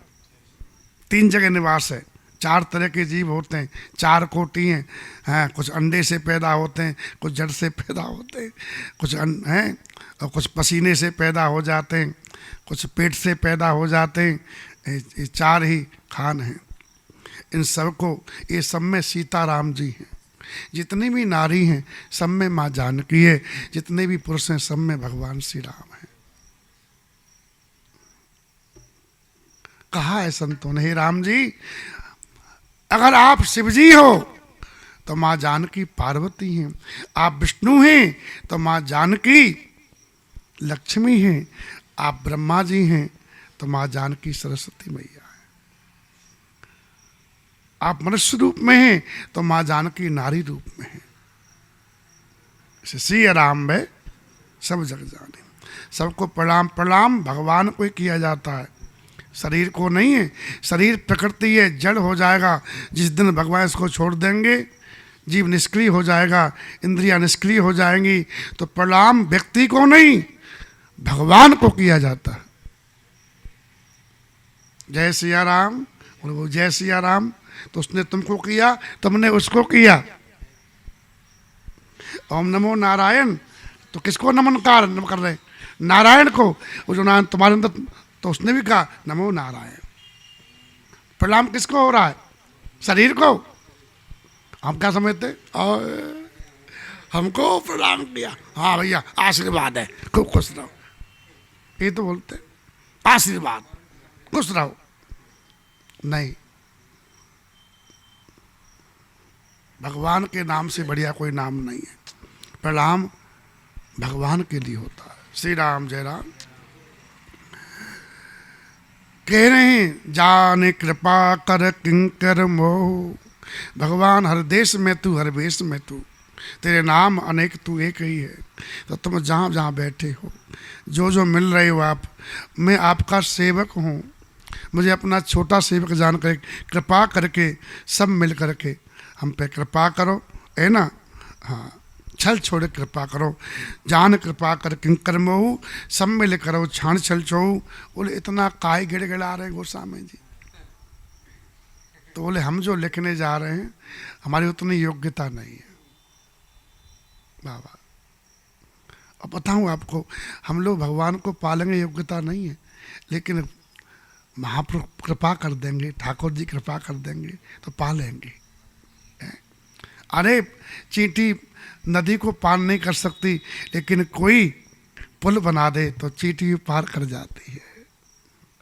3 जगह निवास है। 4 तरह के जीव होते हैं, 4 कोटि हैं। कुछ अंडे से पैदा होते हैं, कुछ जड़ से पैदा होते हैं, कुछ हैं और कुछ पसीने से पैदा हो जाते हैं, कुछ पेट से पैदा हो जाते हैं। ये 4 ही खान हैं। इन सबको, ये सब में सीताराम जी हैं। जितनी भी नारी हैं सब में माँ जानकी है, जितने भी पुरुष हैं सब में भगवान श्री राम हैं। कहा है संतों ने, हे राम जी, अगर आप शिव जी हो तो माँ जानकी पार्वती हैं, आप विष्णु हैं तो माँ जानकी लक्ष्मी हैं, आप ब्रह्मा जी हैं तो माँ जानकी सरस्वती मैया है, आप मनुष्य रूप में हैं तो माँ जानकी नारी रूप में है। श्री राम में सब जग जाने। सबको प्रणाम, प्रणाम भगवान को ही किया जाता है, शरीर को नहीं है। शरीर प्रकृति है, जड़ हो जाएगा। जिस दिन भगवान इसको छोड़ देंगे, जीव निष्क्रिय हो जाएगा, इंद्रियां निष्क्रिय हो जाएंगी। तो प्रणाम व्यक्ति को नहीं, भगवान को किया जाता है। जय सिया राम, और वो जय सिया राम, तो उसने तुमको किया, तुमने उसको किया। ओम नमो नारायण, तो किसको नमन कर रहे? नारायण को। वो जो नारायण तुम्हारे अंदर, तो उसने भी कहा नमो नारायण। प्रणाम किसको हो रहा है? शरीर को। हम क्या समझते? और हमको प्रणाम किया, हाँ भैया आशीर्वाद है, खूब खुश रहो, ये तो बोलते आशीर्वाद, खुश रहो। नहीं, भगवान के नाम से बढ़िया कोई नाम नहीं है। प्रणाम भगवान के लिए होता है। श्री राम जय राम। कह रहे हैं, जाने कृपा कर किंकर मोह, भगवान हर देश में तू, हर वेश में तू, तेरे नाम अनेक तू एक ही है। तो तुम जहाँ जहाँ बैठे हो, जो जो मिल रहे हो आप, मैं आपका सेवक हूँ। मुझे अपना छोटा सेवक जान कर कृपा करके सब मिल करके हम पे कृपा करो, है ना। हाँ, छल छोड़े कृपा करो। जान कृपा कर किंकर मोहू, सब मिल करो छाण छल चोऊ। बोले इतना काय गिड़गिड़ा रहे गोस्वामी जी? तो बोले हम जो लिखने जा रहे हैं हमारी उतनी योग्यता नहीं है बाबा। अब बताऊँ आपको, हम लोग भगवान को पालेंगे, योग्यता नहीं है, लेकिन महाप्रभु कृपा कर देंगे, ठाकुर जी कृपा कर देंगे तो पालेंगे। अरे चींटी नदी को पार नहीं कर सकती, लेकिन कोई पुल बना दे तो चींटी भी पार कर जाती है।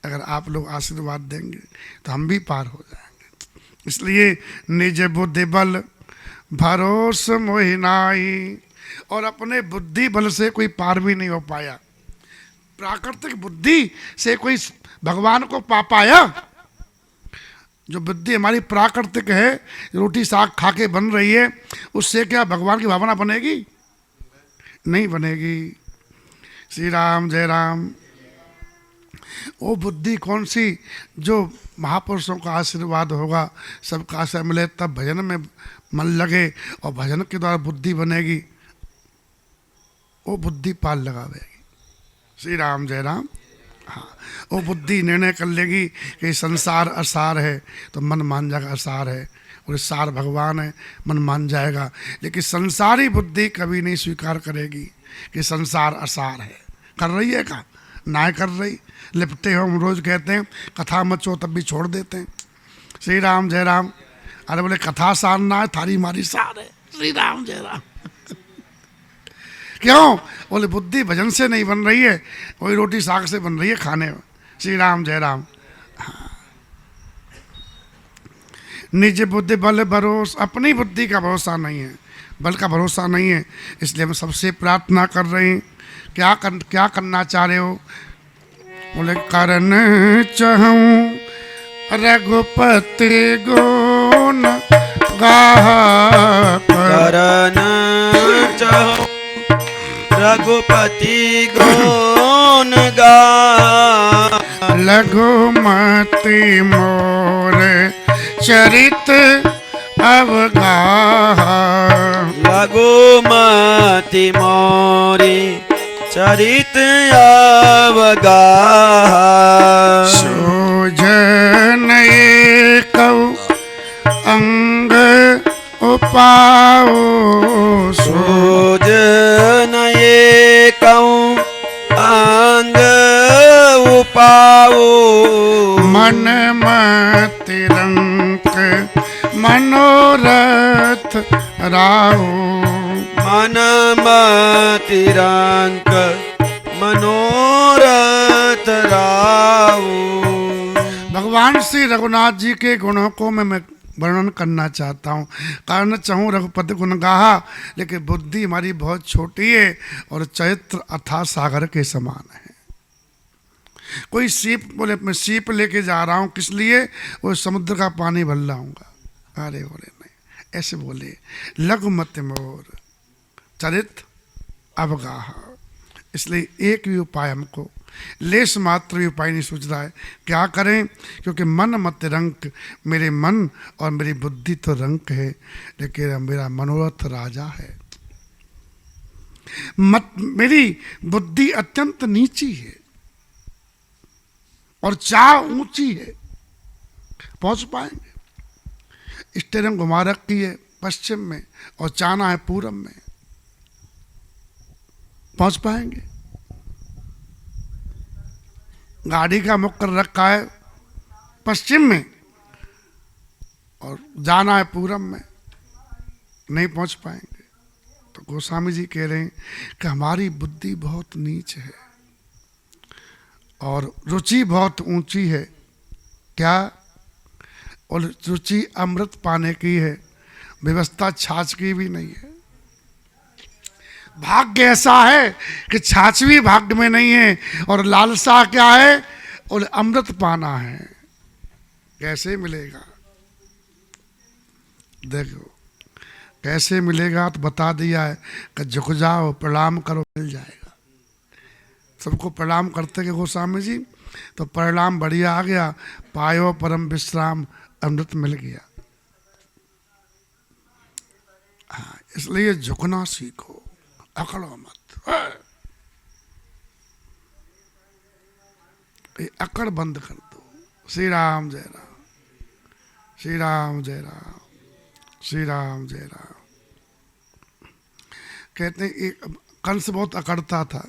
अगर आप लोग आशीर्वाद देंगे तो हम भी पार हो जाएंगे। इसलिए निज बुद्धि बल भरोस मोहि नाई, और अपने बुद्धि बल से कोई पार भी नहीं हो पाया। प्राकृतिक बुद्धि से कोई भगवान को पा पाया? जो बुद्धि हमारी प्राकृतिक है, रोटी साग खा के बन रही है, उससे क्या भगवान की भावना बनेगी? नहीं बनेगी। श्री राम जय राम। वो बुद्धि कौन सी? जो महापुरुषों का आशीर्वाद होगा, सबका आशीर्वाद मिले, तब भजन में मन लगे और भजन के द्वारा बुद्धि बनेगी, वो बुद्धि पाल लगावेगी। श्री राम जय राम। वो बुद्धि निर्णय कर लेगी कि संसार असार है, तो मन मान जाएगा असार है, और सार भगवान है, मन मान जाएगा। लेकिन संसारी बुद्धि कभी नहीं स्वीकार करेगी कि संसार असार है। कर रही है का ना कर रही, लिपटे हो। हम रोज कहते हैं कथा मचो, तब भी छोड़ देते हैं। श्री राम जय राम। अरे बोले कथा सार ना है, थारी मारी सार है। श्री राम जय राम। क्यों? बोले बुद्धि भजन से नहीं बन रही है, वही रोटी साग से बन रही है खाने में। श्री राम जय राम। निज बुद्धि बल भरोसा, अपनी बुद्धि का भरोसा नहीं है, बल का भरोसा नहीं है। इसलिए हम सबसे प्रार्थना कर रहे हैं, क्या करना चाह रहे हो? बोले करन चाहूं रघुपति गुण गाहा, करन चाहूं रघुपति गुण गाहा, लघुमति मोर चरित अवगाहा, लघुमति मोरे चरित अवगाहा, सोजन एकौ अंग उपाओ, सोजन एकौ अंग उपाओ, मन मति रंक मनोरथ राहो, मन मति रंक मनोरथ राहो। भगवान श्री रघुनाथ जी के गुणों को मैं वर्णन करना चाहता हूँ। कारण चाहूँ रघुपति गुण गाहा, लेकिन बुद्धि हमारी बहुत छोटी है और चरित्र अथाह सागर के समान है। कोई सीप बोले मैं सीप लेके जा रहा हूँ, किस लिए? वो समुद्र का पानी भर लाऊंगा। अरे बोले नहीं, ऐसे बोले लघुमति मोर चरित अवगाहा। इसलिए एक भी उपाय हमको, लेस मात्र भी उपाय नहीं सूझ रहा है। क्या करें? क्योंकि मन मत रंक, मेरे मन और मेरी बुद्धि तो रंक है, लेकिन मेरा मनोरथ राजा है। मेरी बुद्धि अत्यंत नीची है और चाह ऊंची है। पहुंच पाएंगे? स्टेरिंग घुमा रखी है पश्चिम में और चाहना है पूरब में, पहुंच पाएंगे? गाड़ी का मुख कर रखा है पश्चिम में और जाना है पूरब में, नहीं पहुंच पाएंगे। तो गोस्वामी जी कह रहे हैं कि हमारी बुद्धि बहुत नीच है और रुचि बहुत ऊंची है। क्या? और रुचि अमृत पाने की है, व्यवस्था छाछ की भी नहीं है। भाग्य ऐसा है कि छाछ भी भाग्य में नहीं है, और लालसा क्या है? और अमृत पाना है। कैसे मिलेगा? देखो कैसे मिलेगा, तो बता दिया है कि झुक जाओ प्रणाम करो मिल जाएगा। सबको प्रणाम करते के गोस्वामी जी, तो परिणाम बढ़िया आ गया, पायो परम विश्राम, अमृत मिल गया। हाँ, इसलिए झुकना सीखो, अकड़ो मत। अकड़ बंद कर दो। श्री राम जय राम, श्री राम जय राम, श्री राम जय राम। कहते हैं एक कंस बहुत अकड़ता था।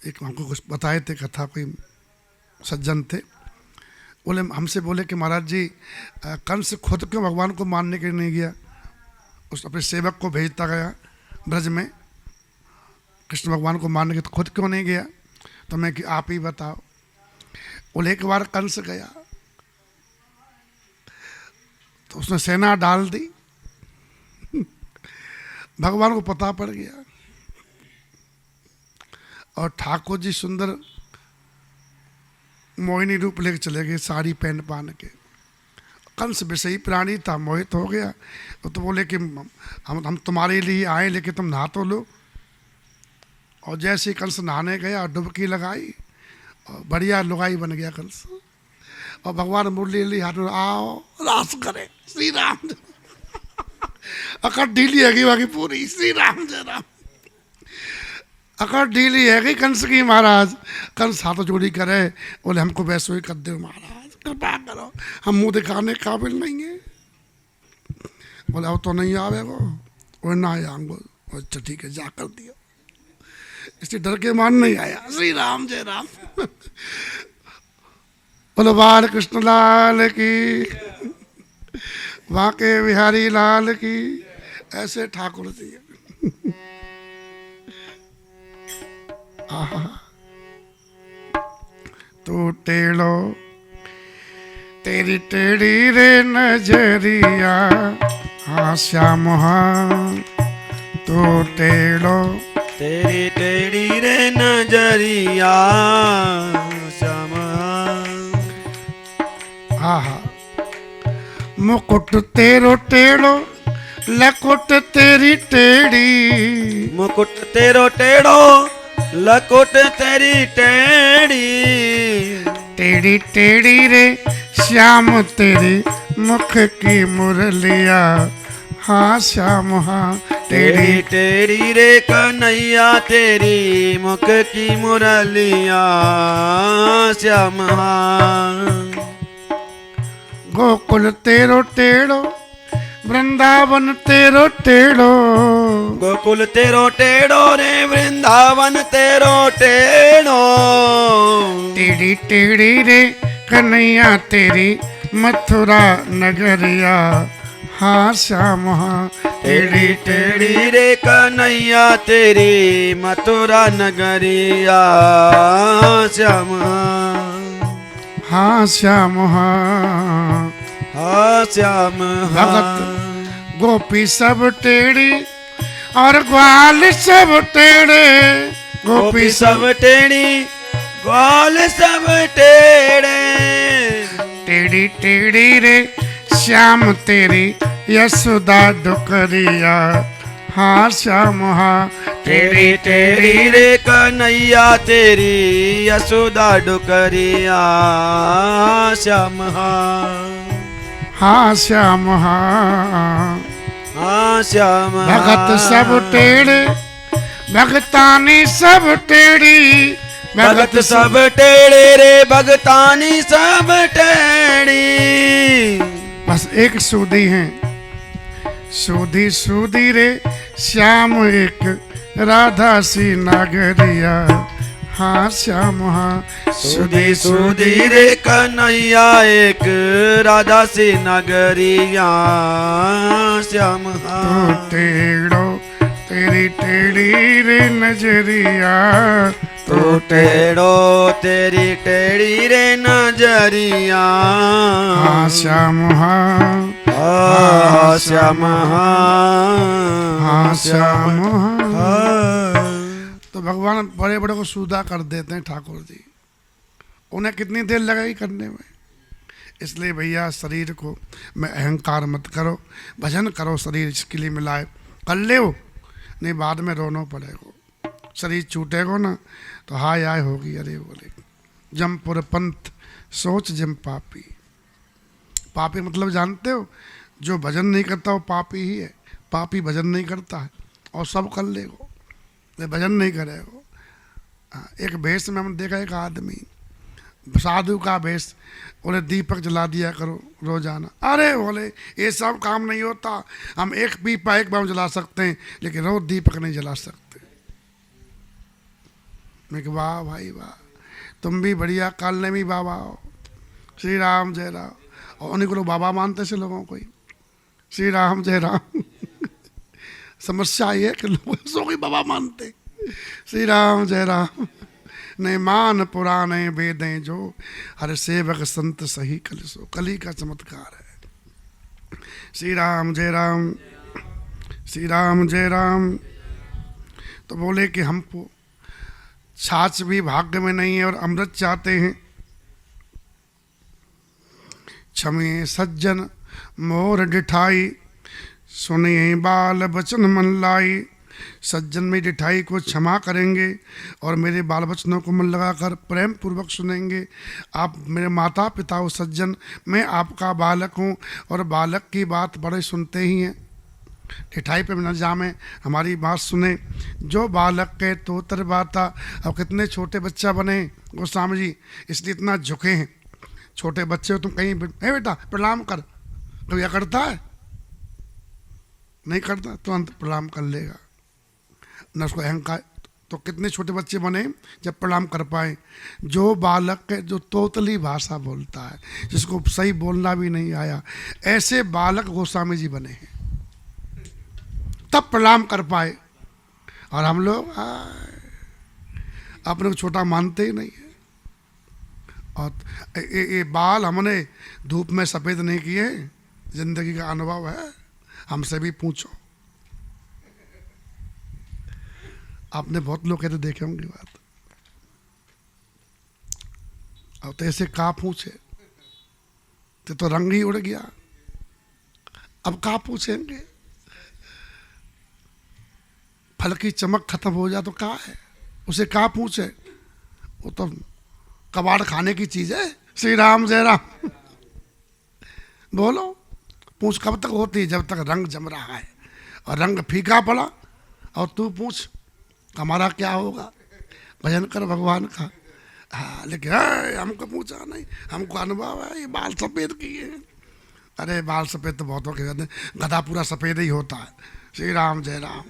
एक हमको कुछ बताए थे कथा, कोई सज्जन थे, बोले हमसे बोले कि महाराज जी कंस खुद क्यों भगवान को मानने के लिए नहीं गया? उस अपने सेवक को भेजता गया ब्रज में कृष्ण भगवान को मानने के, तो खुद क्यों नहीं गया? तो मैं कि आप ही बताओ। बोले एक बार कंस गया तो उसने सेना डाल दी, भगवान को पता पड़ गया, और ठाकुर जी सुंदर मोहिनी रूप लेके चले गए, साड़ी पहन पान के। कंस विषयी प्राणी था, मोहित हो गया। तो बोले कि हम तुम्हारे लिए आए, लेकिन तुम नहा तो लो। और जैसे कंस नहाने गया, डुबकी लगाई और बढ़िया लुगाई बन गया कंस। और भगवान मुरली ली हाथ में, आओ रास करे। श्री राम अकड़ ढीली है बाकी पूरी। श्री राम जय राम। अकर ढीली है कि कंस की महाराज। कंस हाथ जोड़ी करे, बोले हमको वैसे ही कर दो महाराज, कृपा करो, हम मुंह दिखाने काबिल नहीं है। बोले अब तो नहीं आवेगो, वो ना आएंगो। अच्छा ठीक है, जा कर दिया। इससे डर के मान नहीं आया। श्री राम जय राम। बोलो बाल कृष्ण लाल की, वाके बिहारी लाल की। ऐसे ठाकुर जी। आहा, तू टेढ़ो तेरी टेढ़ी रे नजरिया, हाँ श्याम हाँ तू टेढ़ो तेरी टेढ़ी रे नजरिया श्याम। आहा, मुकुट तेरो टेढ़ो, लकुट तेरी टेढ़ी। मुकुट तेरो टेढ़ो, लकुट तेरी टेढ़ी। टेढ़ी टेढ़ी रे श्याम तेरी मुख की मुरलिया, हाँ श्याम हाँ टेढ़ी टेढ़ी रे कन्हैया तेरी मुख की मुरलिया श्याम। गोकुल तेरो टेढ़ो, वृंदावन तेरो टेढ़ो। गोकुल तेरो टेढ़ो रे, वृंदावन तेरो टेढ़ो। टेढ़ी टेढ़ी रे कन्हैया तेरी मथुरा नगरिया, हाँ श्याम हाँ टेढ़ी टेढ़ी रे कन्हैया तेरी मथुरा नगरिया श्याम। हाँ श्याम हाँ हाँ श्याम। भगत गोपी सब टेढ़ी और ग्वाल सब टेढ़े। गोपी सब टेढ़ी, ग्वाल सब टेढ़े। टेढ़ी टेढ़ी रे श्याम तेरी यशोदा डुकरिया, हाँ श्याम हाँ टेढ़ी टेढ़ी रे कन्हैया तेरी यशोदा डुकरिया श्याम। हाँ श्याम हाँ हाँ श्याम। भगत सब टेढ़े, भगतानी सब टेढ़ी। भगत सब टेढ़े रे, भगतानी सब टेढ़ी। बस एक सूदी है, सूदी सूदी रे श्याम एक राधा सी नागरिया, हाँ श्याम हाँ सुधी सुधी रे कन्हैया एक राधा सी नगरिया श्याम। तो टेढ़ो तेरी टेढ़ी रे नजरिया, तो टेढ़ो तेरी टेढ़ी रे नजरिया, हाँ श्याम हाँ श्याम। हाँ श्याम हाँ। तो भगवान बड़े बड़े को सूदा कर देते हैं ठाकुर जी। उन्हें कितनी देर लगेगी करने में। इसलिए भैया शरीर को मैं अहंकार मत करो, भजन करो, शरीर इसके लिए मिलाए कर ले हो, नहीं बाद में रोना पड़ेगा। शरीर छूटेगा ना तो हाय हाय होगी। अरे बोले जमपुर पंथ सोच जम पापी। पापी मतलब जानते हो, जो भजन नहीं करता वो पापी ही है। पापी भजन नहीं करता है और सब कर लेगा, भजन नहीं करेगा। एक भेष में हमने देखा, एक आदमी साधु का भेष, बोले दीपक जला दिया करो रोजाना। अरे बोले ये सब काम नहीं होता, हम एक पीपा एक बार जला सकते हैं लेकिन रोज दीपक नहीं जला सकते। मैं कि वाह भाई वाह, तुम भी बढ़िया, काल ने भी बाबा हो। श्री राम जय राम। और उन्हीं को लोग बाबा मानते से लोगों को ही। श्री राम जय राम। समस्या ये है कि लोग सो कोई बाबा मानते। श्री राम जय राम। नहीं मान पुराने वेदें जो, हर सेवक संत सही कल सो। कली का चमत्कार है। श्री राम जय राम, श्री राम जय राम। तो बोले कि हमको छाछ भी भाग्य में नहीं है और अमृत चाहते हैं। क्षमे सज्जन मोर डिठाई, सुनिए बाल बचन मन लाई। सज्जन में डिठाई को क्षमा करेंगे और मेरे बाल बचनों को मन लगाकर प्रेम पूर्वक सुनेंगे। आप मेरे माता पिता हो सज्जन, मैं आपका बालक हूँ और बालक की बात बड़े सुनते ही हैं। ठिठाई पे न जामे, हमारी बात सुने। जो बालक के तो तरबाता, अब कितने छोटे बच्चा बने गोस्वामी जी, इसलिए इतना झुके हैं। छोटे बच्चे हो तुम कहीं, ए बेटा प्रणाम कर, कभी करता है? नहीं करता, तुरंत प्रणाम कर लेगा, न उसको अहंकार। तो कितने छोटे बच्चे बने जब प्रणाम कर पाए। जो बालक है जो तोतली भाषा बोलता है, जिसको सही बोलना भी नहीं आया, ऐसे बालक गोस्वामी जी बने हैं, तब प्रणाम कर पाए। और हम लोग अपने को छोटा मानते ही नहीं है। और ये बाल हमने धूप में सफ़ेद नहीं किए, जिंदगी का अनुभव है, हमसे भी पूछो। आपने बहुत लोग कहते देखे होंगे बात। अब तो ऐसे का पूछे, तो रंग ही उड़ गया, अब का पूछेंगे? फल की चमक खत्म हो जाए तो का है, उसे का पूछे? वो तो कबाड़ खाने की चीज है। श्री राम जय राम। बोलो, पूछ कब तक होती है? जब तक रंग जम रहा है, और रंग फीका पड़ा और तू पूछ हमारा क्या होगा? भजन कर भगवान का। हाँ, लेकिन हमको पूछा नहीं, हमको अनुभव है, ये बाल सफेद किए हैं। अरे बाल सफेद तो बहुतों के कहते हैं, गधा पूरा सफेद ही होता है। श्री राम जय राम।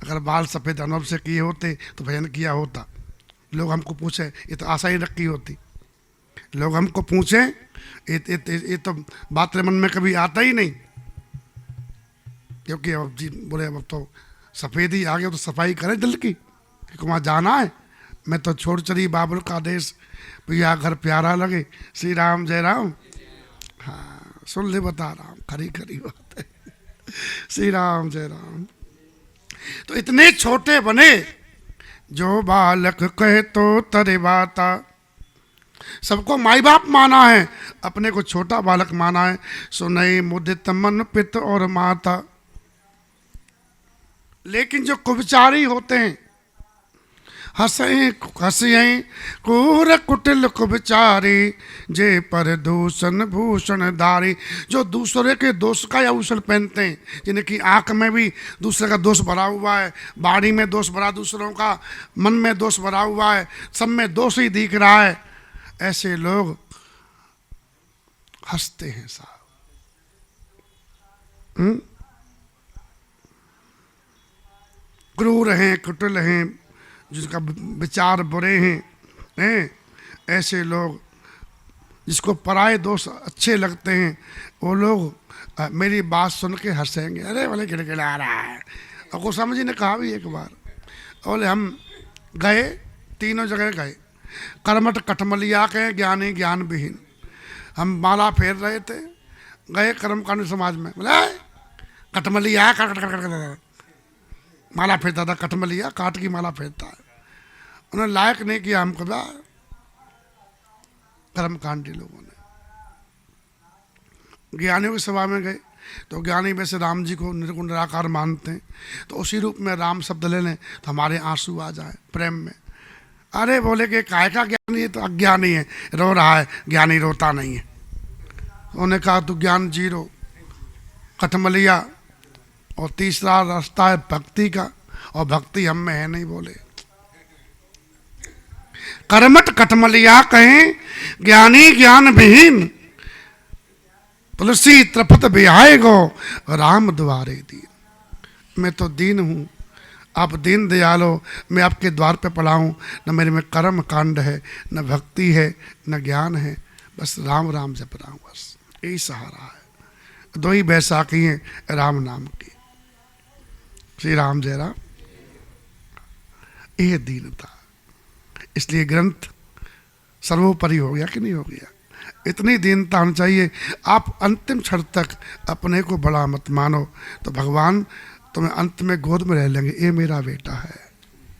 अगर बाल सफेद अनुभव से किए होते तो भजन किया होता। लोग हमको पूछे, ये तो आशा ही रखी होती। लोग हमको पूछे, ये तो बात मन में कभी आता ही नहीं, क्योंकि अब जी बोले अब तो सफ़ेद ही आ गया, तो सफाई करें दिल की, क्योंकि वहाँ जाना है। मैं तो छोड़ चली बाबुल का देश, भैया घर प्यारा लगे। श्री राम जय राम। हाँ, सुन ले बता रहा हूँ, खरी खरी बात है। श्री राम जय राम। तो इतने छोटे बने, जो बालक कहे तो तरे बाता। सबको माई बाप माना है, अपने को छोटा बालक माना है। सुनई मुदित मन पित और माता। लेकिन जो कुविचारी होते हैं, हंसियें कूर कुटिल कुविचारी, जे पर दूषण भूषण धारी। जो दूसरे के दोष का आभूषण पहनते हैं, जिनकी आंख में भी दूसरे का दोष भरा हुआ है, बाड़ी में दोष भरा दूसरों का, मन में दोष भरा हुआ है, सब में दोष ही दिख रहा है, ऐसे लोग हंसते हैं साहब। क्रूर हैं, कुटिल हैं, जिसका विचार बुरे हैं, ऐसे लोग, जिसको पराये दोष अच्छे लगते हैं, वो लोग मेरी बात सुन के हंसेंगे। अरे बोले गिड़गिड़ा रहा है। और गोस्वामी जी ने कहा भी एक बार, बोले हम गए, तीनों जगह गए, कर्मठ कठमलिया के ज्ञानी ज्ञान विहीन। हम माला फेर रहे थे, गए कर्मकांड समाज में, बोले कठमलिया माला फेरता था, कठमलिया काट की माला फेरता है। उन्होंने लायक नहीं किया हमको, कर्मकांडी लोगों ने। ज्ञानियों की सभा में गए, तो ज्ञानी वैसे राम जी को निर्गुण निराकार मानते हैं, तो उसी रूप में राम शब्द ले लें तो हमारे आंसू आ जाए प्रेम में। अरे बोले कि काय का ज्ञानी है? तो अज्ञानी है, रो रहा है, ज्ञानी रोता नहीं है। उन्होंने कहा तू ज्ञान जीरो, कठमलिया। और तीसरा रास्ता है भक्ति का, और भक्ति हम में है नहीं। बोले कर्मठ कठमलिया कहें ज्ञानी ज्ञान विहीन, तुलसी त्रिपत बिहाए गो राम द्वारे दीन। मैं तो दीन हूँ, आप दीन दयालो, मैं आपके द्वार पे पड़ा हूँ। न मेरे में कर्म कांड है, न भक्ति है, न ज्ञान है, बस राम राम जप रहा हूँ, बस यही सहारा है। दो ही बैसाखी हैं राम नाम की। श्री राम जय राम। यह दीनता, इसलिए ग्रंथ सर्वोपरि हो गया कि नहीं हो गया? इतनी दीनता होनी चाहिए। आप अंतिम क्षण तक अपने को बड़ा मत मानो, तो भगवान तुम्हें अंत में गोद में रह लेंगे, ये मेरा बेटा है।